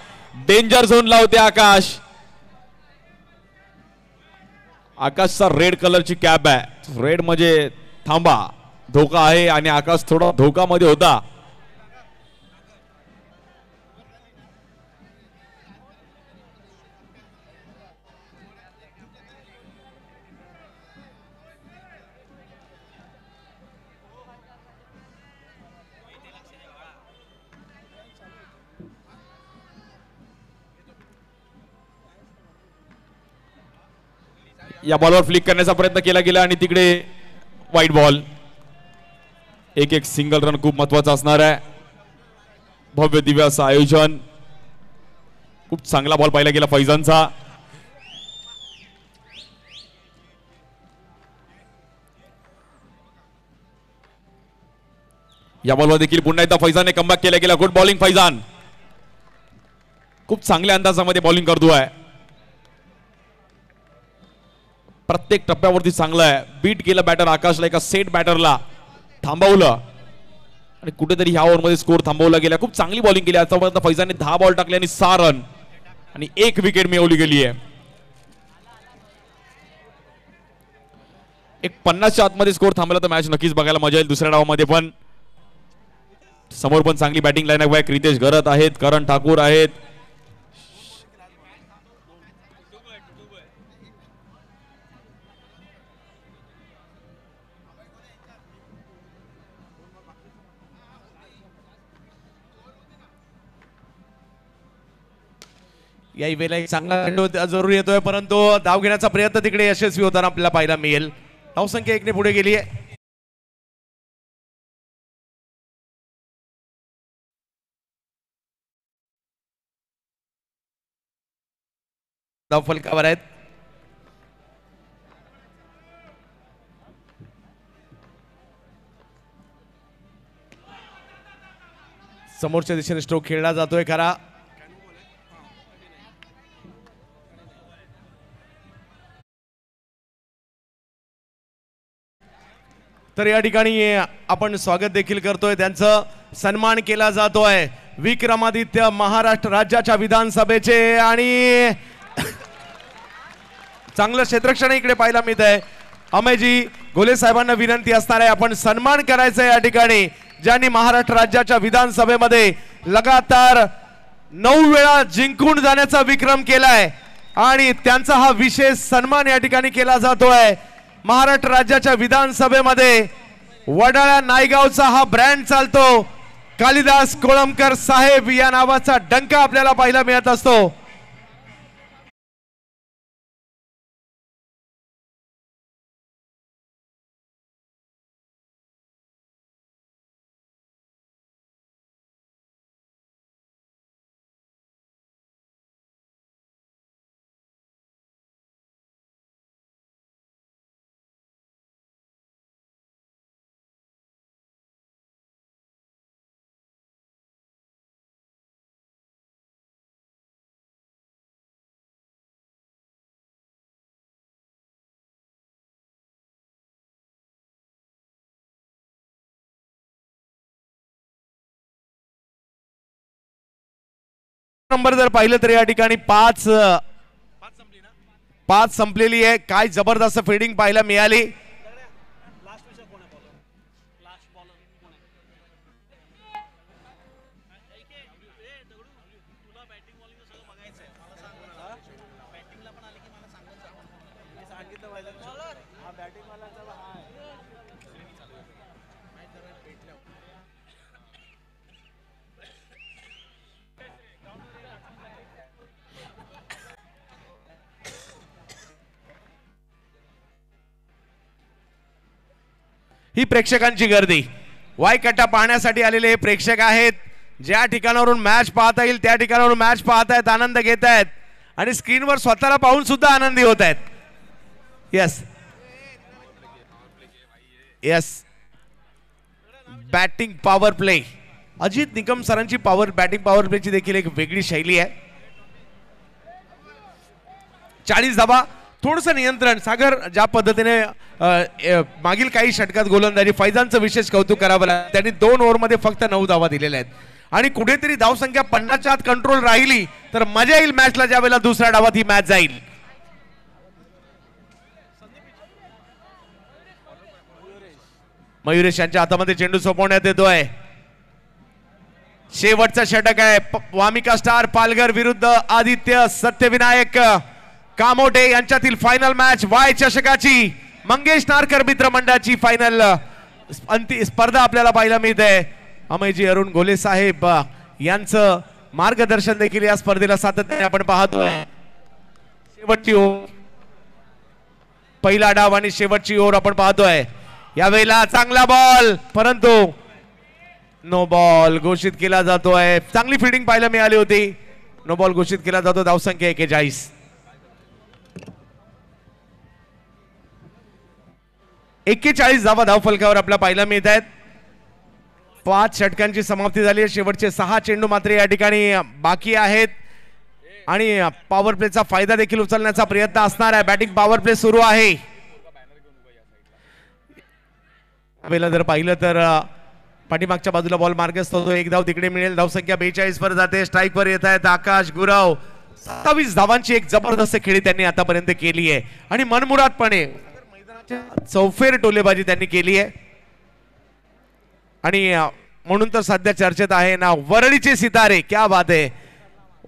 डेंजर झोनला होते आकाश. आकाशचा रेड कलरची कॅप आहे. रेड म्हणजे थांबा, धोका आहे आणि आकाश थोडा धोकामध्ये होता. या बॉलवर फ्लिक करण्याचा प्रयत्न केला गेला आणि तिकडे वाईट बॉल. एक सिंगल रन खूप महत्वाचा असणार आहे. भव्य दिव्य असं आयोजन. खूप चांगला बॉल पाहिला गेला फैजानचा. या बॉलवर देखील पुन्हा एकदा फैजानने कमबॅक केला गेला. Good bowling Faizan. खूप चांगल्या अंदाजामध्ये बॉलिंग करतोय. प्रत्येक टप्प्यावरती चांगलं आहे. बीट केलं बॅटर आकाशला, एका सेट बॅटरला थांबवलं आणि कुठेतरी ह्या ओव्हरमध्ये स्कोर थांबवला गेला. खूप चांगली बॉलिंग केली आतापर्यंत फैजानने. 10 बॉल टाकले आणि 6 रन आणि 1 विकेट मिळवली गेली आहे. एक 50च्या आतमध्ये स्कोर थांबला तर मॅच नक्कीच बघायला मजा येईल. दुसऱ्या डावामध्ये पण समोर पण चांगली बॅटिंग लाईनअप आहे. क्रितेश घरत आहेत, करण ठाकूर आहेत. याही वेळेला एक चांगला चेंडू जरूर येतोय, परंतु धाव घेण्याचा प्रयत्न तिकडे यशस्वी होताना आपल्याला पाहायला मिळेल. धावसंख्या 1 ने पुढे गेली आहे. धाव फलकावर आहेत. समोरच्या दिशेने स्ट्रोक खेळला जातोय खरा. तर या ठिकाणी आपण स्वागत देखील करतोय, त्यांचं सन्मान केला जातोय. विक्रमादित्य महाराष्ट्र राज्याच्या विधानसभेचे आणि चांगलं क्षेत्ररक्षण इकडे पाहायला मिळत आहे. अमेयजी गोले साहेबांना विनंती असणार आहे, आपण सन्मान करायचं या ठिकाणी ज्यांनी महाराष्ट्र राज्याच्या विधानसभेमध्ये लगातार 9 वेळा जिंकून जाण्याचा विक्रम केलाय आणि त्यांचा हा विशेष सन्मान या ठिकाणी केला जातोय. महाराष्ट्र राज्याच्या विधानसभेमध्ये वडाळा नायगावचा हा ब्रँड चालतो. कालिदास कोळंबकर साहेब या नावाचा डंका आपल्याला पाहायला मिळत असतो. नंबर जर पाहिलं तर या ठिकाणी पाच संपलेली आहे. काय जबरदस्त फिल्डिंग पाहायला मिळाली. ही प्रेक्षकांची गर्दी वाय कट्टा पाहण्यासाठी आलेले हे प्रेक्षक आहेत. ज्या ठिकाणावरून मॅच पाहता येईल त्या ठिकाणावरून मॅच पाहतायत, आनंद घेत आहेत आणि स्क्रीनवर स्वतःला पाहून सुद्धा आनंदी होत आहेत. Yes yes batting power play. Ajit Nikam सरांची बॅटिंग पॉवर प्लेची देखील एक वेगळी शैली आहे. 40 धावा, थोडस नियंत्रण. सागर ज्या पद्धतीने मागील काही षटकात गोलंदाजी, फैजानचं विशेष कौतुक करावं लागतं. त्यांनी 2 ओव्हरमध्ये फक्त 9 धावा दिलेल्या आहेत आणि कुठेतरी धावसंख्या 50च्या आत कंट्रोल राहिली तर मजा येईल मॅचला. ज्या वेळेला दुसऱ्या डावात ही मॅच जाईल. मयुरेश यांच्या हातामध्ये चेंडू सोपवण्यात येतोय. शेवटचा षटक आहे. वामिका स्टार पालघर विरुद्ध आदित्य सत्यविनायक कामोटे यांच्यातील फायनल मॅच. वाय चषकाची मंगेश नारकर मित्र मंडळाची फायनल अंतिम स्पर्धा आपल्याला पाहायला मिळते. अमयजी अरुण घोले साहेब यांचं मार्गदर्शन देखील या स्पर्धेला सातत्याने आपण पाहतोय. शेवटची ओव्हर, पहिला डाव आणि शेवटची ओव्हर आपण पाहतोय. यावेळेला चांगला बॉल परंतु नो बॉल घोषित केला जातोय. चांगली फिल्डिंग पाहायला मिळाली होती. नो बॉल घोषित केला जातो. धावसंख्या 41. 41 धावा धावफलकावर आपल्याला पाहायला मिळत आहेत. 5 षटकांची समाप्ती झाली आहे. शेवटचे 6 चेंडू मात्र या ठिकाणी बाकी आहेत आणि पॉवर प्लेचा फायदा देखील उचलण्याचा प्रयत्न असणार आहे. बॅटिंग पॉवर प्ले सुरू आहे. वेळेला जर पाहिलं तर पाठीमागच्या बाजूला बॉल मार्गस्थ होतो. 1 धाव तिकडे मिळेल. धावसंख्या 42 वर जाते. स्ट्राईक वर येत आहेत आकाश गुरव. 27 धावांची एक जबरदस्त खेळी त्यांनी आतापर्यंत केली आहे आणि मनमुरादपणे चौफेर टोलेबाजी त्यांनी केली आहे आणि म्हणून तर सध्या चर्चेत आहे ना वरळीचे सितारे. क्या बात आहे.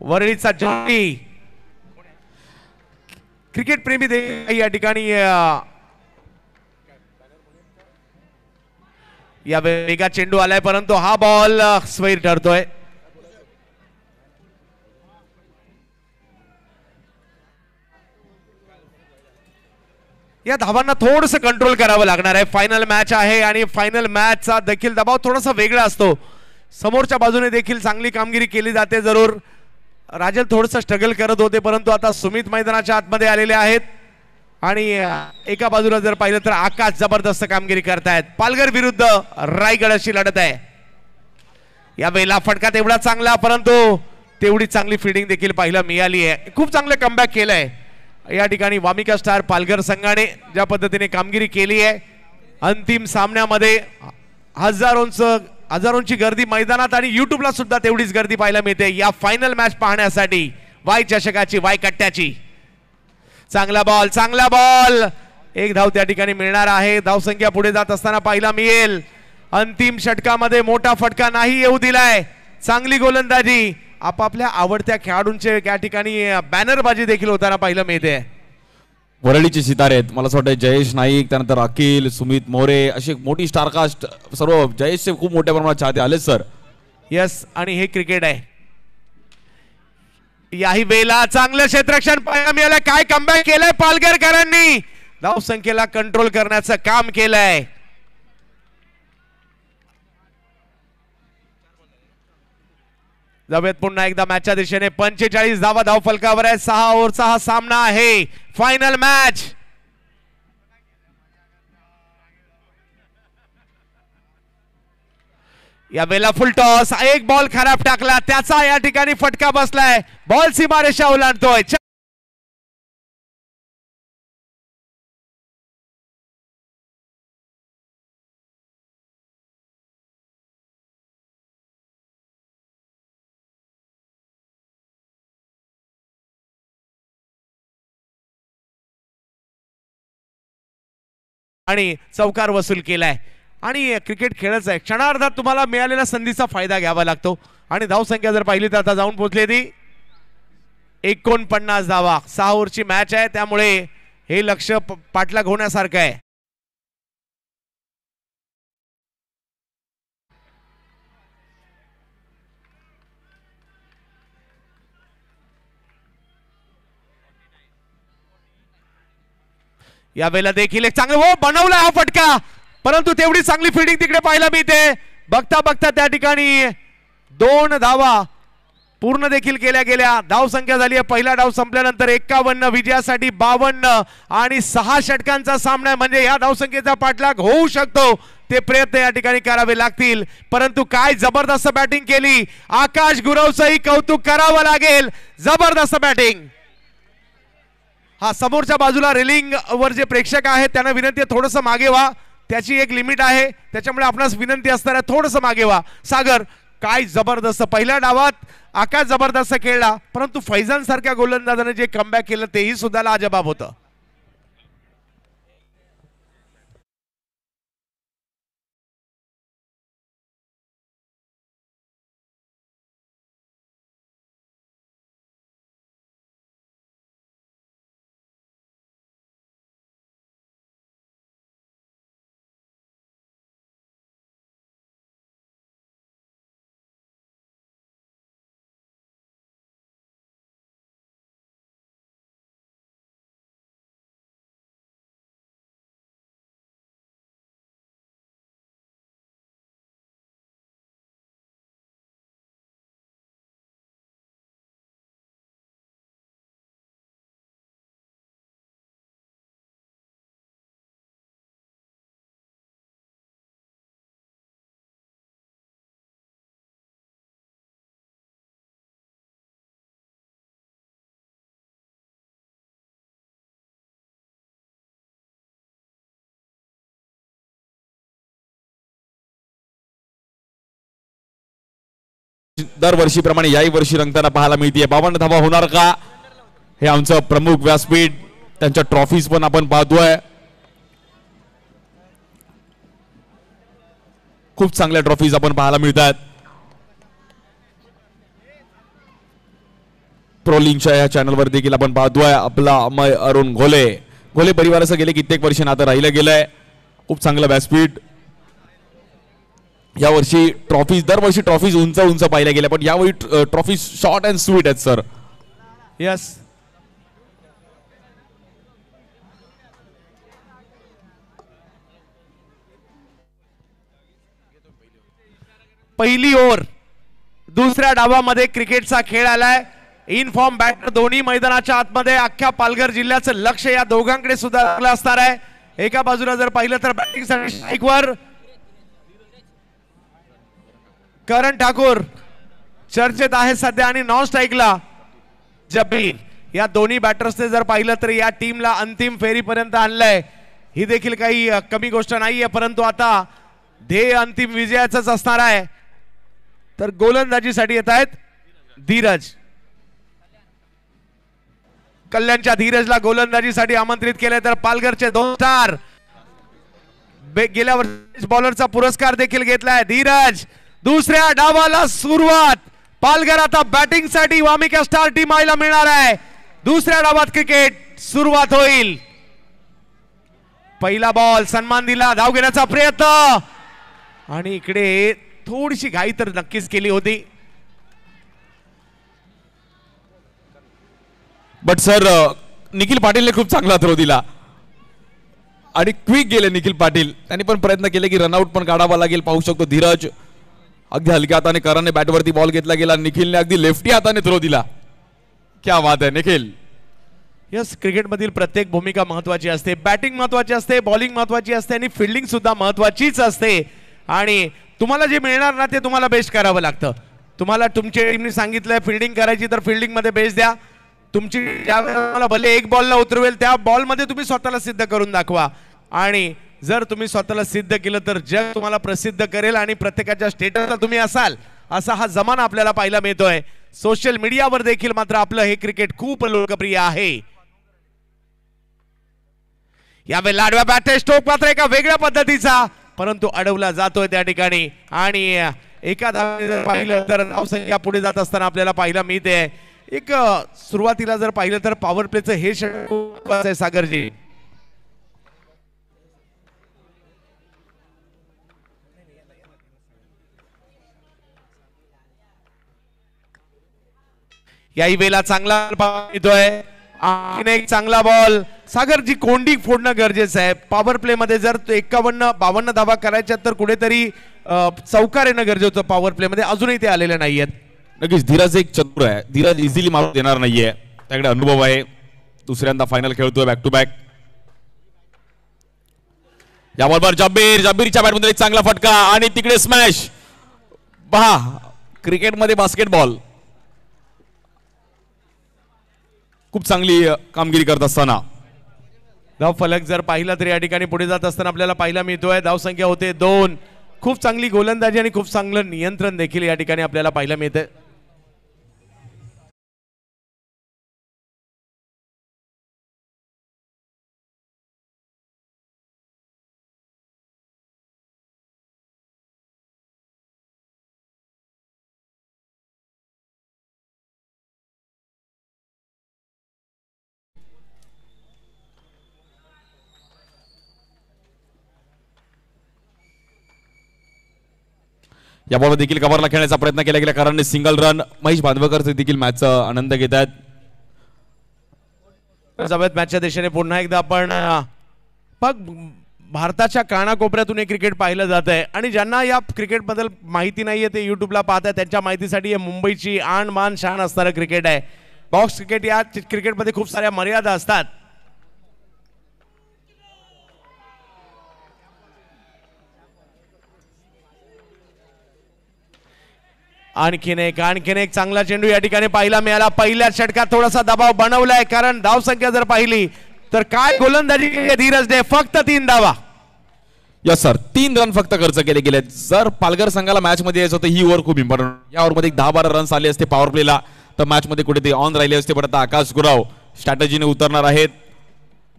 वरळीचा जॉनी क्रिकेट प्रेमी देखील या ठिकाणी या वेगात चेंडू आलाय परंतु हा बॉल स्वैर ठरतोय. या धावांना थोडंसं कंट्रोल करावं लागणार आहे. फायनल मॅच आहे आणि फायनल मॅचचा देखील दबाव थोडासा वेगळा असतो. समोरच्या बाजूने देखील चांगली कामगिरी केली जाते. जरूर राजन थोडंसं स्ट्रगल करत होते परंतु आता सुमित मैदानाच्या आतमध्ये आलेले आहेत आणि एका बाजूला जर पाहिलं तर आकाश जबरदस्त कामगिरी करतायत. पालघर विरुद्ध रायगड अशी लढत आहे. या वेळेला फटका तेवढा चांगला परंतु तेवढी चांगली फिल्डिंग देखील पाहायला मिळाली आहे. खूप चांगलं कमबॅक केलंय या ठिकाणी वामिका स्टार पालघर संघाने. ज्या पद्धतीने कामगिरी केली आहे अंतिम सामन्यामध्ये हजारोंची गर्दी मैदानात आणि युट्यूबला सुद्धा तेवढीच गर्दी पाहायला मिळते या फायनल मॅच पाहण्यासाठी. वाय चषकाची, वाय कट्ट्याची. चांगला बॉल 1 धाव त्या ठिकाणी मिळणार आहे. धावसंख्या पुढे जात असताना पाहायला मिळेल. अंतिम षटकामध्ये मोठा फटका नाही येऊ दिलाय. चांगली गोलंदाजी. आपापल्या आवडत्या खेळाडूंचे या ठिकाणी बॅनरबाजी देखील होताना पाहायला मिळते. वरळीचे सितारे आहेत. मला असं वाटतं जयेश नाईक, त्यानंतर अखिल, सुमित मोरे अशी मोठी स्टारकास्ट सर्व जयेशचे खूप मोठ्या प्रमाणात चाहते आले सर. यस आणि हे क्रिकेट आहे. याही वेळेला चांगलं क्षेत्ररक्षण पाहायला मिळालं. काय कमबॅक केलंय पालघरकरांनी. धावसंख्येला कंट्रोल करण्याचं काम केलंय. जाऊयात पुन्हा एकदा मॅचच्या दिशेने. 45 धावा धावफलकावर आहे. 6 ओव्हरचा हा सामना आहे. Final match. या वेळेला फुल टॉस. 1 बॉल खराब टाकला त्याचा या ठिकाणी फटका बसलाय. बॉल सीमारेषा ओलांडतोय. आणि चौकार वसूल केलाय आणि क्रिकेट खेळच आहे. क्षणार्धात तुम्हाला मिळालेल्या संधीचा फायदा घ्यावा लागतो आणि धावसंख्या जर पाहिली तर आता जाऊन पोहोचली ती 49 धावा. 6 ओव्हरची मॅच आहे त्यामुळे हे लक्ष पाठलाग होण्यासारखं आहे. यावेळेला देखील एक चांगलं बनवला हा फटका, परंतु तेवढी चांगली फिल्डिंग तिकडे पाहायला मिळते. बघता बघता त्या ठिकाणी 2 धावा पूर्ण देखील केल्या गेल्या. धाव संख्या झाली आहे पहिला डाव संपल्यानंतर 51, विजयासाठी 52 आणि 6 षटकांचा सामना म्हणजे या धावसंख्येचा पाठलाग होऊ शकतो. ते प्रयत्न या ठिकाणी करावे लागतील, परंतु काय जबरदस्त बॅटिंग केली. आकाश गुरवचंही कौतुक करावं लागेल. जबरदस्त बॅटिंग. हा समोरच्या बाजूला रेलिंग वर जे प्रेक्षक आहेत त्यांना विनंती आहे थोडंसं मागे व्हा, त्याची एक लिमिट आहे, त्याच्यामुळे आपणास विनंती असणार आहे थोडंसं मागे व्हा. सागर काय जबरदस्त पहिल्या डावात आकाश जबरदस्त खेळला, परंतु फैजान सारख्या गोलंदाजाने जे कमबॅक केलं तेही सुद्धा लाजबाब होतं. दरवर्षीप्रमाणे याही वर्षी रंगताना पाहायला मिळते. 52 धावा होणार का, हे आमचं प्रमुख व्यासपीठ, त्यांच्या ट्रॉफीज पण आपण पाहतोय. खूप चांगल्या ट्रॉफीज आपण पाहायला मिळतात. प्रोलिंगच्या या चॅनलवर देखील आपण पाहतोय. आपला अमय अरुण घोले, घोले परिवाराचं गेले कित्येक वर्ष नातं राहिलं गेलंय. खूप चांगलं व्यासपीठ. यावर्षी ट्रॉफीज, दरवर्षी ट्रॉफीज उंच उंच पाहिल्या गेल्या, पण यावेळी ट्रॉफीज शॉर्ट अँड स्वीट आहेत सर. यस, पहिली ओव्हर दुसऱ्या डावामध्ये क्रिकेटचा खेळ आलाय. इन फॉर्म बॅटर दोन्ही मैदानाच्या आतमध्ये. अख्ख्या पालघर जिल्ह्याचं लक्ष या दोघांकडे सुद्धा लागलं असणार आहे. एका बाजूला जर पाहिलं तर बॅटिंग साठी स्ट्राईकवर करण ठाकूर चर्चेत आहे सध्या आणि नॉन स्ट्राईकला जब्बीर. या दोन्ही बॅटर्सने जर पाहिलं तर या टीमला अंतिम फेरीपर्यंत आणलंय. ही देखील काही कमी गोष्ट नाहीये, परंतु आता ध्येय अंतिम विजयाचंच असणार आहे. तर गोलंदाजीसाठी येत आहेत धीरज. कल्याणच्या धीरजला गोलंदाजीसाठी आमंत्रित केले, तर पालघरचे 2 स्टार गेल्या वर्षी बॉलरचा पुरस्कार देखील घेतलाय. धीरज दुसऱ्या डावाला सुरुवात. पालघर आता बॅटिंग साठी वामिका स्टार टीम आयला मिळणार आहे. दुसऱ्या डावात क्रिकेट सुरुवात होईल. पहिला बॉल सन्मान दिला, धाव घेण्याचा प्रयत्न आणि इकडे थोडीशी घाई तर नक्कीच केली होती. बट सर निखिल पाटीलने खूप चांगला थ्रो दिला आणि क्विक गेले निखिल पाटील. त्यांनी पण प्रयत्न केले की रनआउट पण काढावा लागेल. पाहू शकतो धीरज अगदी हलक्या हाताने कराने बॅटवरती बॉल घेतला गेला. निखिलने अगदी लेफ्टी हाताने थ्रो दिला. क्या बात आहे निखिल. यस, क्रिकेट मधील प्रत्येक भूमिका महत्वाची असते. बॅटिंग महत्वाची असते, बॉलिंग महत्वाची असते आणि फिल्डिंग सुद्धा महत्वाचीच असते. आणि तुम्हाला जे मिळणार ना ते तुम्हाला बेस्ट करावं लागतं. तुम्हाला तुमच्या टीमने सांगितलंय फिल्डिंग करायची तर फिल्डिंग मध्ये बेस्ट द्या. तुमची ज्यावेळेला भले एक बॉलला उतरवेल त्या बॉलमध्ये तुम्ही स्वतःला सिद्ध करून दाखवा. आणि जर तुम्ही स्वतःला सिद्ध केलं तर जग तुम्हाला प्रसिद्ध करेल आणि प्रत्येकाच्या स्टेटसला तुम्ही असाल. असा हा जमाना आपल्याला पाहायला मिळतोय. सोशल मीडियावर देखील मात्र आपलं हे क्रिकेट खूप लोकप्रिय आहे. यावेळी लाडव्या बॅटने स्ट्रोक मात्र एका वेगळ्या पद्धतीचा, परंतु अडवला जातोय त्या ठिकाणी. आणि एका धावेने जर पाहिलं तर धावसंख्या पुढे जात असताना आपल्याला पाहायला मिळते. एक सुरुवातीला जर पाहिलं तर पॉवर प्लेचं हे षटक आहे सागरजी. याही वेळेला चांगला येतोय. एक चांगला बॉल. सागरजी कोंडी फोडणं गरजेचं आहे. पॉवर प्ले मध्ये जर 51-52 धावा करायच्या तर कुठेतरी चौकार येणं गरजेचं होतं पॉवर प्ले मध्ये. अजूनही ते आलेले नाहीयेत. नक्कीच धीरज एक चतुर आहे. धीरज इझिली मारून देणार नाहीये. त्याकडे अनुभव आहे. दुसऱ्यांदा फायनल खेळतोय बॅक टू बॅक. याबरोबर जब्बीरच्या बॅटमध्ये एक चांगला फटका आणि तिकडे स्मॅश. पहा क्रिकेटमध्ये बास्केटबॉल खूप चांगली कामगिरी करत असताना धाव फलक जर पाहिला तर या ठिकाणी पुढे जात असताना आपल्याला पाहायला मिळतोय. धावसंख्या होते 2. खूप चांगली गोलंदाजी आणि खूप चांगलं नियंत्रण देखील या ठिकाणी आपल्याला पाहायला मिळते. याबाबत देखील कव्हरला खेळण्याचा प्रयत्न केला गेला कारण सिंगल रन. महेश बांधवकर देखील मॅचचा आनंद घेत आहेत. मॅचच्या दिशेने पुन्हा एकदा आपण भारताच्या कानाकोपऱ्यातून हे क्रिकेट पाहिलं जात आहे आणि ज्यांना या क्रिकेटबद्दल माहिती नाहीये ते युट्यूबला पाहत आहे. त्यांच्या माहितीसाठी हे मुंबईची आण मान शान असणारं क्रिकेट आहे. बॉक्स क्रिकेट या क्रिकेटमध्ये खूप साऱ्या मर्यादा असतात. आणखीन एक चांगला चेंडू या ठिकाणी पाहायला मिळाला. पहिल्या षटकात थोडासा दबाव बनवलाय कारण धावसंख्या जर पाहिली तर काय गोलंदाजी केली धीरजने. फक्त 3 धावा. यस सर 3 रन फक्त खर्च केले गेले. जर पालघर संघाला मॅच मध्ये यायचं होतं ही ओव्हर खूप इम्पॉर्टंट. या ओव्हर मध्ये 10-12 रन्स आले असते पॉवर प्लेला तर मॅच मध्ये कुठे ते ऑन राहिले असते. पण आता आकाश गुराव स्ट्रॅटेजीने उतरणार आहेत.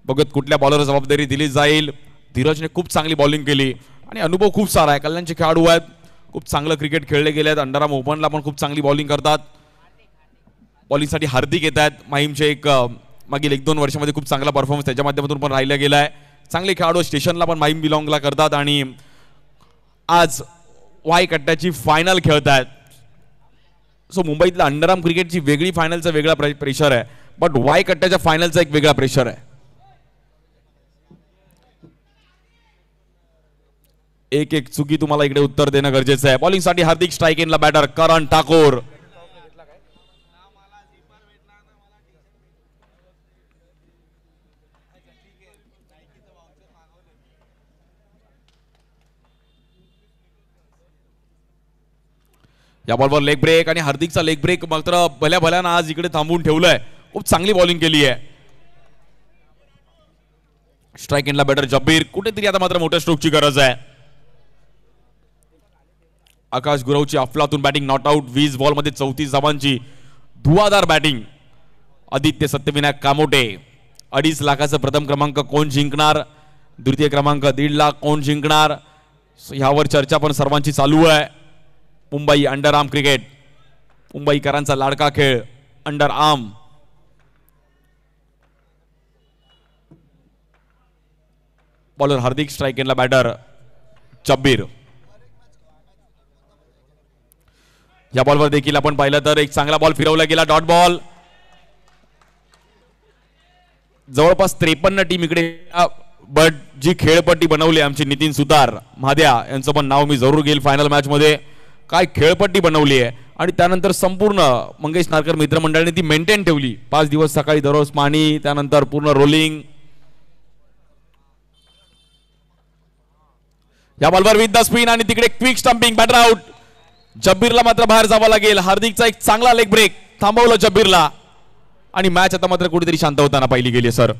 बघत कुठल्या बॉलरला जबाबदारी दिली जाईल. धीरजने खूप चांगली बॉलिंग केली आणि अनुभव खूप सारा आहे. कल्याणचे खेळाडू आहेत. खूप चांगलं क्रिकेट खेळले गेले आहेत. अंडरआर्म ओपनला पण खूप चांगली बॉलिंग करतात. बॉलिंगसाठी हार्दिक येत आहेत. माहीमचे एक मागील 1-2 वर्षामध्ये खूप चांगला परफॉर्मन्स त्याच्या माध्यमातून पण राहिला गेला आहे. चांगले खेळाडू स्टेशनला पण माहीम बिलॉंगला करतात आणि आज वाय कट्ट्याची फायनल खेळत आहेत. सो मुंबईतल्या अंडरआर्म क्रिकेटची वेगळी फायनलचा वेगळा प्रेशर आहे. बट वाय कट्ट्याच्या फायनलचा एक वेगळा प्रेशर आहे. एक चुकी तुम्हाला इकडे उत्तर देणं गरजेचं आहे. बॉलिंगसाठी हार्दिक स्ट्राईक इनला बॅटर करण ठाकूर. या बॉलवर लेग ब्रेक आणि हार्दिकचा लेग ब्रेक मात्र भल्या भल्यानं आज इकडे थांबवून ठेवलंय. खूप चांगली बॉलिंग केली आहे. स्ट्राईक इनला बॅटर जब्बीर. कुठेतरी आता मात्र मोठ्या स्ट्रोकची गरज आहे. आकाश गुरवची अफलातून बॅटिंग नॉट आउट. 20 बॉलमध्ये 34 धावांची धुवाधार बॅटिंग. आदित्य सत्यविनायक कामोटे. 2.5 लाखाचं प्रथम क्रमांक कोण जिंकणार. द्वितीय क्रमांक 1.5 लाख कोण जिंकणार. ह्यावर चर्चा पण सर्वांची चालू आहे. मुंबई अंडरआर्म क्रिकेट मुंबईकरांचा लाडका खेळ अंडरआर्म. बॉलर हार्दिक स्ट्राईक इनला बॅटर जब्बीर. या बॉलवर देखील आपण पाहिलं तर एक चांगला बॉल फिरवला गेला. Dot ball. जवळपास 53 टीम इकडे. बट जी खेळपट्टी बनवली आमची नितीन सुतार महाद्या यांचं पण नाव मी जरूर घेईल फायनल मॅच मध्ये. काय खेळपट्टी बनवली आहे आणि त्यानंतर संपूर्ण मंगेश नारकर मित्रमंडळाने ती मेंटेन ठेवली. 5 दिवस सकाळी दररोज पाणी त्यानंतर पूर्ण रोलिंग. या बॉलवर विथ द स्पिन आणि तिकडे क्विक स्टंपिंग बॅटर आउट. जब्बीरला मात्र बाहेर जावं लागेल. हार्दिकचा एक चांगला लेग ब्रेक थांबवलं जब्बीरला आणि मॅच आता मात्र कुठेतरी शांत होताना पाहिली गेली सर.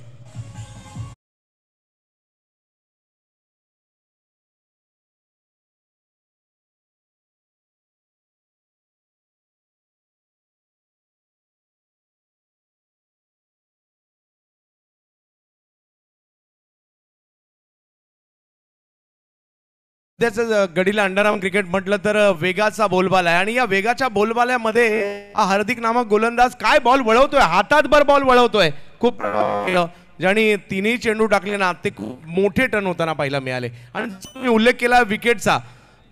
सध्याचं गडीला अंडरआर्म क्रिकेट म्हटलं तर वेगाचा बोलबाला आहे आणि या वेगाच्या बोलबाल्यामध्ये हा हार्दिक नामक गोलंदाज काय बॉल वळवतोय, हातात भर बॉल वळवतोय. खूप ज्याने तिन्ही चेंडू टाकले ना ते खूप मोठे टर्न होताना पाहायला मिळाले. आणि तुम्ही उल्लेख केला विकेटचा,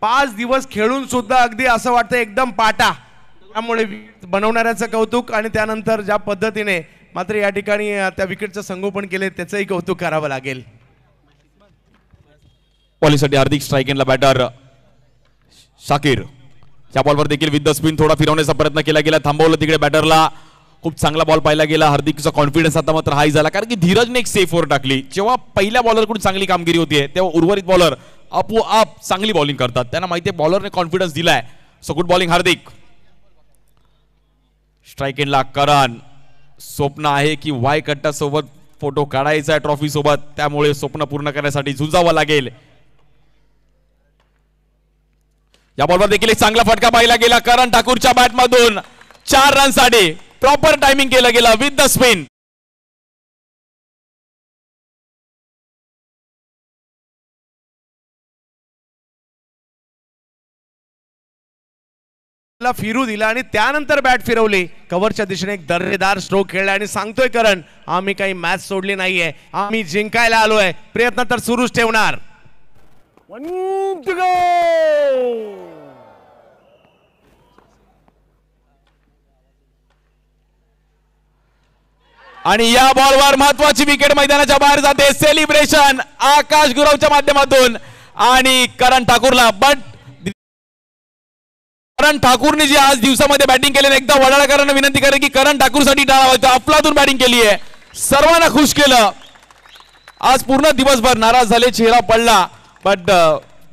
5 दिवस खेळून सुद्धा अगदी असं वाटतं एकदम पाटा. त्यामुळे बनवणाऱ्याचं कौतुक आणि त्यानंतर ज्या पद्धतीने मात्र या ठिकाणी त्या विकेटचं संगोपन केले त्याचंही कौतुक करावं लागेल. बॉलिंगसाठी हार्दिक स्ट्राईक एंडला बॅटर शाकीर. या बॉलवर देखील विथ द स्पिन थोडा फिरवण्याचा प्रयत्न केला गेला, थांबवलं तिकडे बॅटरला. खूप चांगला बॉल पाहिला गेला. हार्दिकचा कॉन्फिडन्स आता मात्र हाय झाला कारण की धीरजने एक सेफ ओव्हर टाकली. जेव्हा पहिल्या बॉलरकडून चांगली कामगिरी होतीये तेव्हा उर्वरित बॉलर आपोआप चांगली बॉलिंग करतात. त्यांना माहिती आहे बॉलरने कॉन्फिडन्स दिलाय. सो गुड बॉलिंग हार्दिक. स्ट्राईक एंडला करण. स्वप्न आहे की वाय कट्टा सोबत फोटो काढायचा आहे ट्रॉफी सोबत, त्यामुळे स्वप्न पूर्ण करण्यासाठी झुंजावं लागेल. या बॉलवर देखील एक चांगला फटका पाहिला गेला करण ठाकूरच्या बॅटमधून. 4 रनसाठी प्रॉपर टायमिंग केलं गेलं विथ द स्पिन. फिरू दिला आणि त्यानंतर बॅट फिरवली. कव्हरच्या दिशेने एक दर्जेदार स्ट्रोक खेळला आणि सांगतोय करण आम्ही काही मॅच सोडली नाहीये, आम्ही जिंकायला आलोय, प्रयत्न तर सुरूच ठेवणार. आणि या बॉलवर महत्वाची विकेट मैदानाच्या बाहेर जाते. सेलिब्रेशन आकाश गुरवच्या माध्यमातून आणि करण ठाकूरला. बट करण ठाकूरने जी आज दिवसामध्ये बॅटिंग केली एकदा वडाळकरांना विनंती करेल की करण ठाकूरसाठी टाळा. अफलातून बॅटिंग केली आहे, सर्वांना खुश केलं. आज पूर्ण दिवसभर नाराज झाले, चेहरा पडला, बट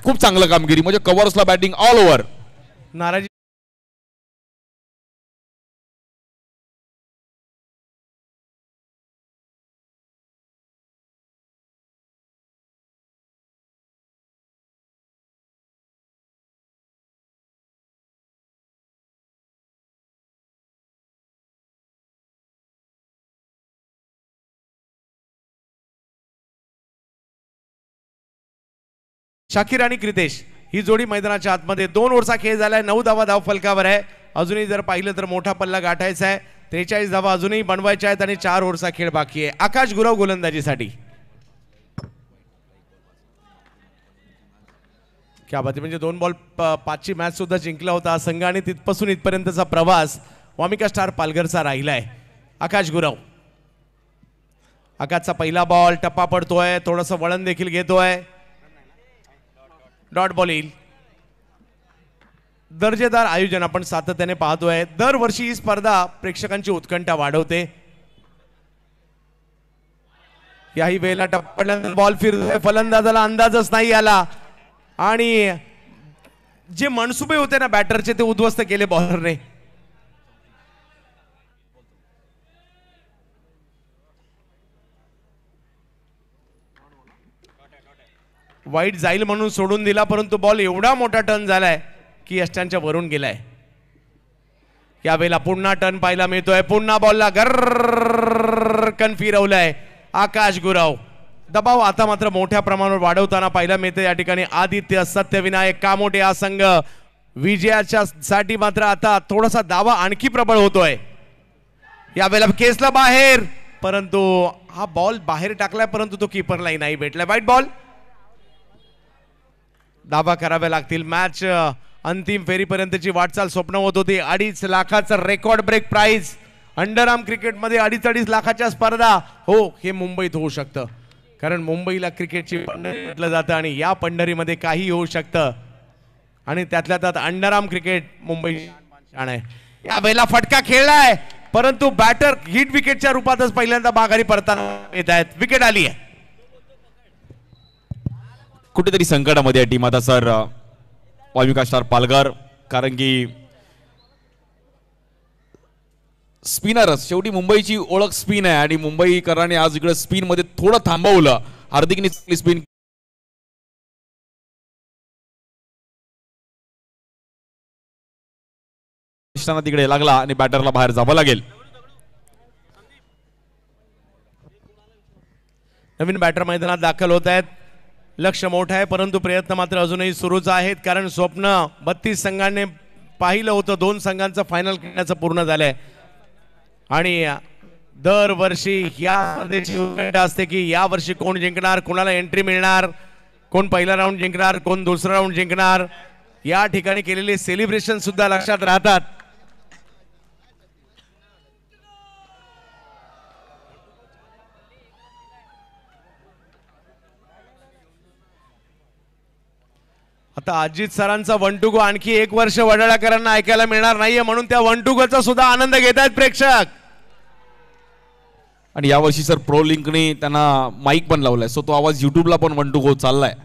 खूप चांगलं कामगिरी म्हणजे कव्हर्सला बॅटिंग ऑल ओव्हर. नाराजी शाकीर आणि क्रितेश ही जोडी मैदानाच्या आतमध्ये 2 ओव्हरचा खेळ झालाय. 9 धावा धाव फलकावर आहे. अजूनही जर पाहिलं तर मोठा पल्ला गाठायचा आहे. 43 धावा अजूनही बनवायच्या आहेत आणि 4 ओव्हरचा खेळ बाकी आहे. आकाश गुरव गोलंदाजीसाठी. क्या बात, म्हणजे 2 बॉल 5ची मॅच सुद्धा जिंकला होता संघ आणि तिथपासून इथपर्यंतचा प्रवास वामिका स्टार पालघरचा राहिलाय. आकाश गुरव. आकाशचा पहिला बॉल टप्पा पडतोय, थोडंसं वळण देखील घेतोय. डॉट बॉल येईल. दर्जेदार आयोजन आपण सातत्याने पाहतोय. दरवर्षी ही स्पर्धा प्रेक्षकांची उत्कंठा वाढवते. याही वेळेला टप्पा बॉल फिरतोय, फलंदाजाला अंदाजच नाही आला आणि जे मनसुबे होते ना बॅटरचे ते उद्ध्वस्त केले बॉलरने. वाईट जाईल म्हणून सोडून दिला, परंतु बॉल एवढा मोठा टर्न झालाय की यष्टांच्या वरून गेलाय. यावेळेला पुन्हा टर्न पाहायला मिळतोय. पुन्हा बॉलला गरकन फिरवलंय आकाश गुरव. दबाव आता मात्र मोठ्या प्रमाणावर वाढवताना पाहायला मिळते. या ठिकाणी आदित्य सत्यविनायक कामोटे हा संघ विजयाच्या साठी मात्र आता थोडासा दावा आणखी प्रबळ होतोय. यावेळेला केसला बाहेर, परंतु हा बॉल बाहेर टाकलाय परंतु तो कीपरलाही नाही भेटलाय. वाईट बॉल. दावा करावे लागतील. मॅच अंतिम फेरीपर्यंतची वाटचाल स्वप्न होत होती. 2.5 लाखाचं रेकॉर्ड ब्रेक प्राइज अंडरआर्म क्रिकेटमध्ये. 2.5 लाखाच्या स्पर्धा. हो, हे मुंबईत होऊ शकतं कारण मुंबईला क्रिकेटची पंढरी म्हटलं जातं आणि या पंढरीमध्ये काही होऊ शकतं आणि त्यातल्या त्यात अंडरआर्म क्रिकेट मुंबई छान आहे. या वेळेला फटका खेळलाय परंतु बॅटर हिट विकेटच्या रूपातच पहिल्यांदा माघारी परताना येत आहेत. विकेट आली आहे. कुठेतरी संकटामध्ये टीम आता सर वामिका स्टार पालघर, कारण की स्पिनरच शेवटी मुंबईची ओळख स्पिन आहे आणि मुंबईकरांनी आज इकडे स्पिन मध्ये थोडं थांबवलं. हार्दिकने स्पिन तिकडे लागला आणि बॅटरला बाहेर जावं लागेल. नवीन बॅटर मैदानात दाखल होत आहेत. लक्ष मोठं आहे परंतु प्रयत्न मात्र अजूनही सुरूच आहेत, कारण स्वप्न 32 संघांनी पाहिलं होतं 2 संघांचं फायनल खेळण्याचं पूर्ण झालंय आणि दरवर्षी या स्पर्धेची उत्कंठा असते की या वर्षी कोण जिंकणार, कोणाला एंट्री मिळणार, कोण पहिला राऊंड जिंकणार, कोण दुसरा राऊंड जिंकणार. या ठिकाणी केलेले सेलिब्रेशन सुद्धा लक्षात राहतात. आता अजित सरांचा 1 टू गो आणखी 1 वर्ष वडाळ्याकरांना ऐकायला मिळणार नाहीये, म्हणून त्या 1 टू गोचा सुद्धा आनंद घेत आहेत प्रेक्षक. आणि यावर्षी सर प्रो लिंकने त्यांना माईक पण लावलाय, सो तो आवाज युट्यूबला पण 1 टू गो चाललाय,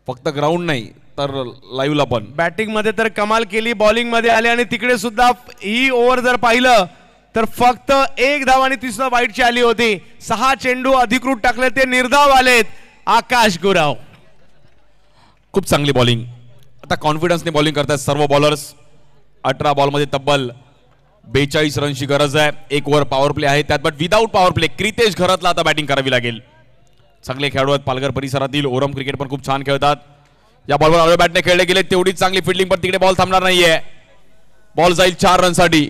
फक्त ग्राउंड नाही तर लाईव्हला पण. बॅटिंग मध्ये तर कमाल केली, बॉलिंग मध्ये आले आणि तिकडे सुद्धा ही ओव्हर जर पाहिलं तर फक्त 1 धाव आणि तिसरा वाईटची आली होती. 6 चेंडू अधिकृत टाकले, ते निर्धाव आलेत आकाश गुराव. खूप चांगली बॉलिंग, आता कॉन्फिडन्सने बॉलिंग करतात सर्व बॉलर्स. 18 बॉलमध्ये तब्बल 42 रनची गरज आहे. 1 ओव्हर पॉवर प्ले आहे त्यात, but without power play Kritesh घरातला आता बॅटिंग करावी लागेल. चांगले खेळाडू आहेत पालघर परिसरातील, ओरम क्रिकेट पण खूप छान खेळतात. या बॉलवर आडव्या बॅटने खेळले गेले, तेवढीच चांगली फिल्डिंग, पण तिकडे बॉल थांबणार नाहीये. बॉल जाईल 4 रनसाठी.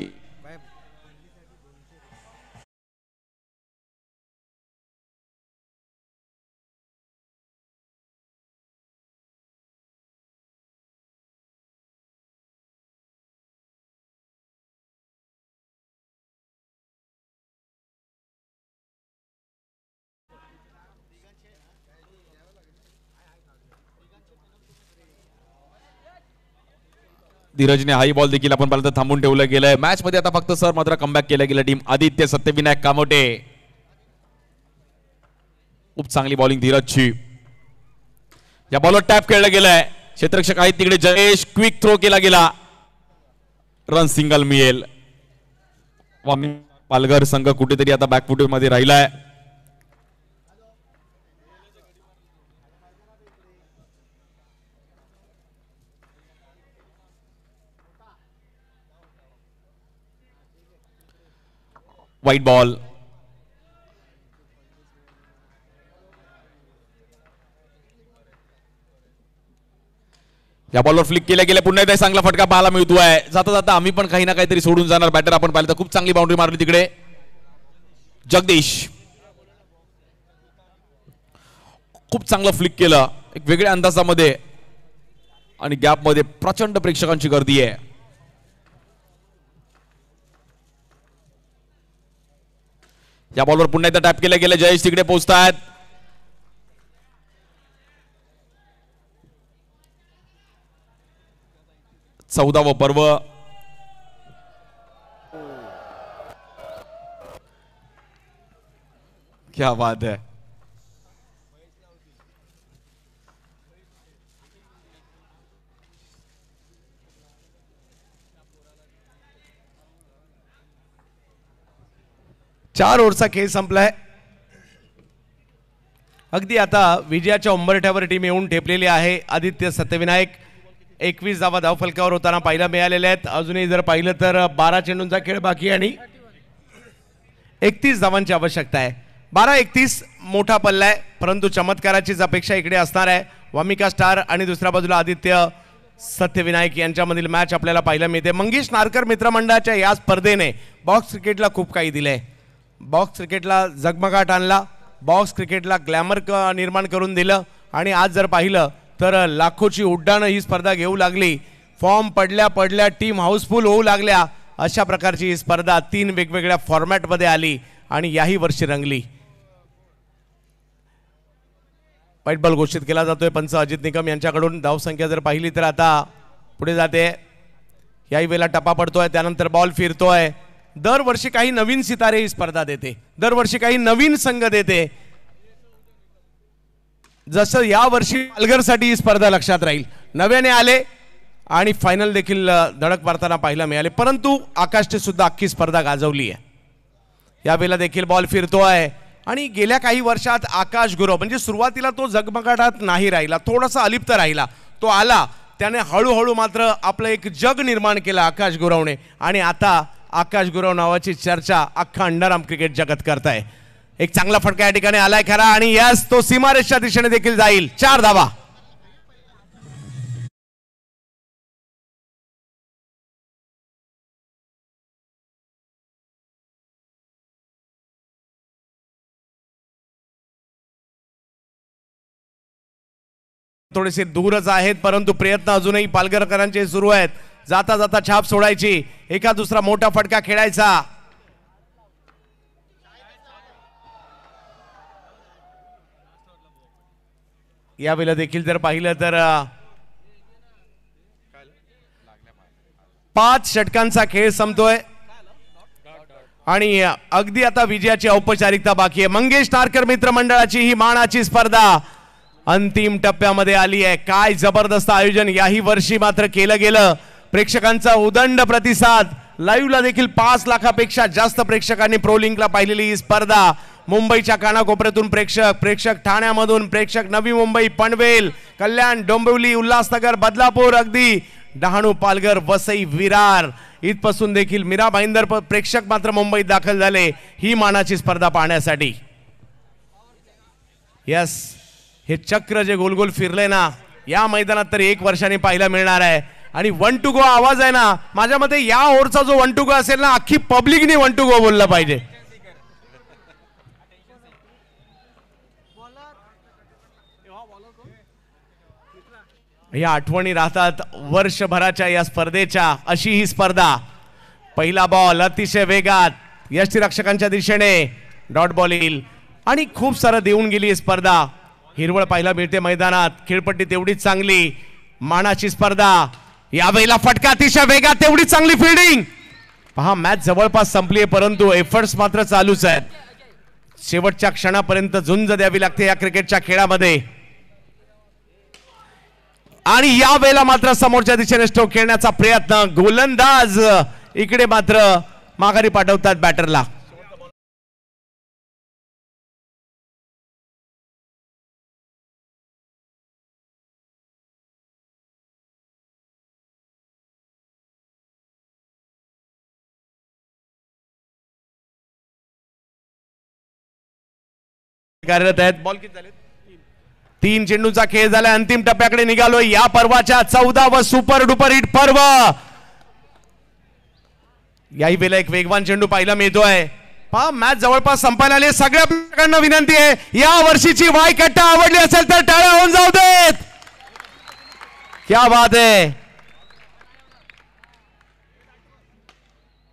धीरजने हाई बॉल देखील आपण पाहिलं तर थांबून ठेवलं गेलंय. मॅच मध्ये आता फक्त सर मात्र कमबॅक केलं गेलं टीम आदित्य सत्यविनायक कामोटे. खूप चांगली बॉलिंग धीरजची. या बॉलवर टॅप खेळलं गेलंय, क्षेत्ररक्षक आहेत तिकडे जयेश, क्विक थ्रो केला गेला, रन सिंगल मिळेल. पालघर संघ कुठेतरी आता बॅकफुट मध्ये राहिलाय. व्हाईट बॉल, या बॉलवर फ्लिक केल्या गेल्या, पुन्हा एकदा चांगला फटका पाहायला मिळतोय. जाता जाता आम्ही पण काही ना काहीतरी सोडून जाणार बॅटर आपण पाहिलं तर. खूप चांगली बाउंड्री मारली तिकडे जगदीश, खूप चांगलं फ्लिक केलं एक वेगळ्या अंदाजामध्ये आणि गॅप मध्ये प्रचंड प्रेक्षकांची गर्दी आहे. या बॉलवर पुन्हा एकदा टॅप केलं गेलं, जयेश तिकडे पोहोचतायत. चौदावं पर्व, क्या बात है. चार ओव्हरचा खेळ संपलाय. अगदी आता विजयाच्या उंबरठ्यावर टीम येऊन ठेपलेली आहे. आदित्य सत्यविनायक 21 धावा धावफलकावर होताना पाहायला मिळालेल्या आहेत. अजूनही जर पाहिलं तर 12 चेंडूंचा खेळ बाकी आणि 31 धावांची आवश्यकता आहे. 12-31 मोठा पल्ला आहे, परंतु चमत्काराचीच अपेक्षा इकडे असणार आहे. वामिका स्टार आणि दुसऱ्या बाजूला आदित्य सत्यविनायक यांच्यामधील मॅच आपल्याला पाहायला मिळते. मंगेश नारकर मित्रमंडळाच्या या स्पर्धेने बॉक्स क्रिकेटला खूप काही दिलंय. बॉक्स क्रिकेटला जगमगाट आणला, बॉक्स क्रिकेटला ग्लॅमर निर्माण करून दिलं आणि आज जर पाहिलं तर लाखोची उड्डाणं ही स्पर्धा घेऊ लागली. फॉर्म पडल्या पडल्या टीम हाऊसफुल होऊ लागल्या. अशा प्रकारची ही स्पर्धा 3 वेगवेगळ्या फॉर्मॅटमध्ये आली आणि याही वर्षी रंगली. व्हाईट बॉल घोषित केला जातोय पंच अजित निकम यांच्याकडून. धावसंख्या जर पाहिली तर आता पुढे जाते. याही वेळेला टप्पा पडतोय, त्यानंतर बॉल फिरतोय. दरवर्षी काही नवीन सितारे ही स्पर्धा देते, दरवर्षी काही नवीन संघ देते. जसं या वर्षी पालघरसाठी ही स्पर्धा लक्षात राहील. नव्याने आले आणि फायनल देखील धडक मारताना पाहायला मिळाले, परंतु आकाशने सुद्धा अख्खी स्पर्धा गाजवली आहे. यावेळेला देखील बॉल फिरतोय आणि गेल्या काही वर्षात आकाश गुरव म्हणजे सुरुवातीला तो जगमगाटात नाही राहिला, थोडासा अलिप्त राहिला. तो आला, त्याने हळूहळू मात्र आपलं एक जग निर्माण केलं आकाश गुरवने आणि आता आकाश गुरव नावाची चर्चा अख्खा अंडरआर्म क्रिकेट जगत करताय. एक चांगला फटका या ठिकाणी आलाय खरा आणि यस तो सीमारेषच्या दिशेने देखील जाईल. 4 धावा. थोडेसे दूरच आहेत परंतु प्रयत्न अजूनही पालघरकरांचे सुरू आहेत. जाता जाता छाप सोडायची, एका दुसरा मोठा फटका खेळायचा. यावेळेला देखील जर पाहिलं तर 5 षटकांचा खेळ संपतोय आणि अगदी आता विजयाची औपचारिकता बाकी आहे. मंगेश नारकर मित्र मंडळाची ही मानाची स्पर्धा अंतिम टप्प्यामध्ये आली आहे. काय जबरदस्त आयोजन याही वर्षी मात्र केलं गेलं. प्रेक्षकांचा उदंड प्रतिसाद. लाईव्हला देखील 5 लाखापेक्षा जास्त प्रेक्षकांनी प्रो लिंकला पाहिलेली ही स्पर्धा. मुंबईच्या कानाकोपऱ्यातून प्रेक्षक ठाण्यामधून प्रेक्षक, नवी मुंबई, पनवेल, कल्याण, डोंबिवली, उल्हासनगर, बदलापूर, अगदी डहाणू, पालघर, वसई, विरार इथपासून देखील मीरा भाईंदर प्रेक्षक मात्र मुंबईत दाखल झाले ही मानाची स्पर्धा पाहण्यासाठी. यस, हे चक्र जे गोल गोल फिरले ना या मैदानात तरी 1 वर्षांनी पाहायला मिळणार आहे. आणि 1 टू गो आवाज आहे ना, माझ्या मते या ओव्हरचा जो 1 टू गो असेल ना, अख्खी पब्लिकनी 1 टू गो बोललं पाहिजे. या आठवणी राहतात वर्षभराच्या या स्पर्धेच्या. अशी ही स्पर्धा. पहिला बॉल अतिशय वेगात यष्टीरक्षकांच्या दिशेने डॉट बॉल येईल आणि खूप सारं देऊन गेली ही स्पर्धा. हिरवळ पाहायला मिळते मैदानात. खेळपट्टी तेवढीच चांगली. मानाची स्पर्धा. यावेळेला फटका अतिशय वेगात, तेवढीच चांगली फिल्डिंग. पहा मॅच जवळपास संपली आहे परंतु एफर्ट्स मात्र चालूच आहेत. शेवटच्या क्षणापर्यंत झुंज द्यावी लागते या क्रिकेटच्या खेळामध्ये. आणि यावेळेला मात्र समोरच्या दिशेने स्ट्रोक खेळण्याचा प्रयत्न. गोलंदाज इकडे मात्र माघारी पाठवतात बॅटरला. कार्यरत आहेत. बॉल किती झाले? 3 चेंडूचा खेळ झाला. अंतिम टप्प्याकडे निघालोय या पर्वाच्या 14व सुपर डुपर हिट पर्व. याही वेळेला एक वेगवान चेंडू पाहायला मिळतोय. पहा मॅच जवळपास संपायला आली. सगळ्या प्रेक्षकांना विनंती आहे या वर्षीची वाय कट्टा आवडली असेल तर टाळ्या होऊन जाऊ देत. क्या बात आहे.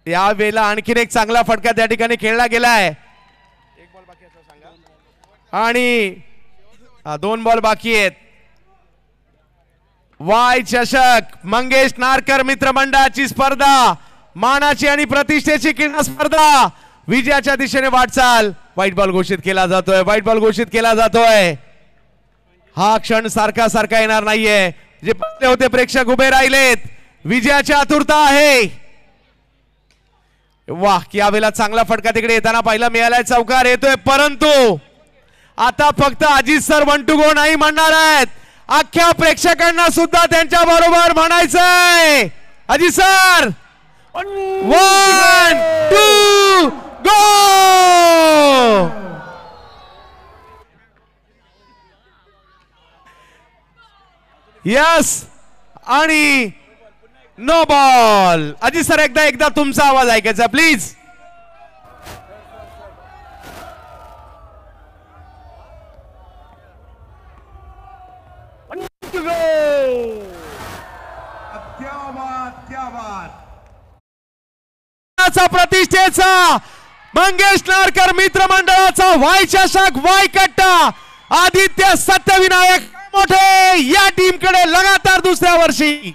या वेळेला आणखीन एक चांगला फटका त्या ठिकाणी खेळला गेलाय आणि 2 बॉल बाकी आहेत. वाय चषक मंगेश नारकर मित्रमंडळाची स्पर्धा. मानाची आणि प्रतिष्ठेची क्रीडा स्पर्धा. विजयाच्या दिशेने वाटचाल. व्हाईट बॉल घोषित केला जातोय. व्हाईट बॉल घोषित केला जातोय. हा क्षण सारखा सारखा येणार नाहीये. जे पडले होते प्रेक्षक उभे राहिलेत. विजयाची आतुरता आहे. वाह, यावेळेला चांगला फटका तिकडे येताना पाहायला मिळालाय. चौकार येतोय परंतु आता फक्त अजित सर 1 टू गो नाही म्हणणार आहेत. अख्ख्या प्रेक्षकांना सुद्धा त्यांच्या बरोबर म्हणायचंय. अजित सर 1 2 गो. यस आणि नो बॉल. अजित सर एकदा तुमचा आवाज ऐकायचा प्लीज. प्रतिष्ठेचा मंगेश नारकर मित्रमंडळाचा वाय चषक वाय कट्टा. आदित्य सत्यविनायक मोठे या टीमकडे लगातार 2ऱ्या वर्षी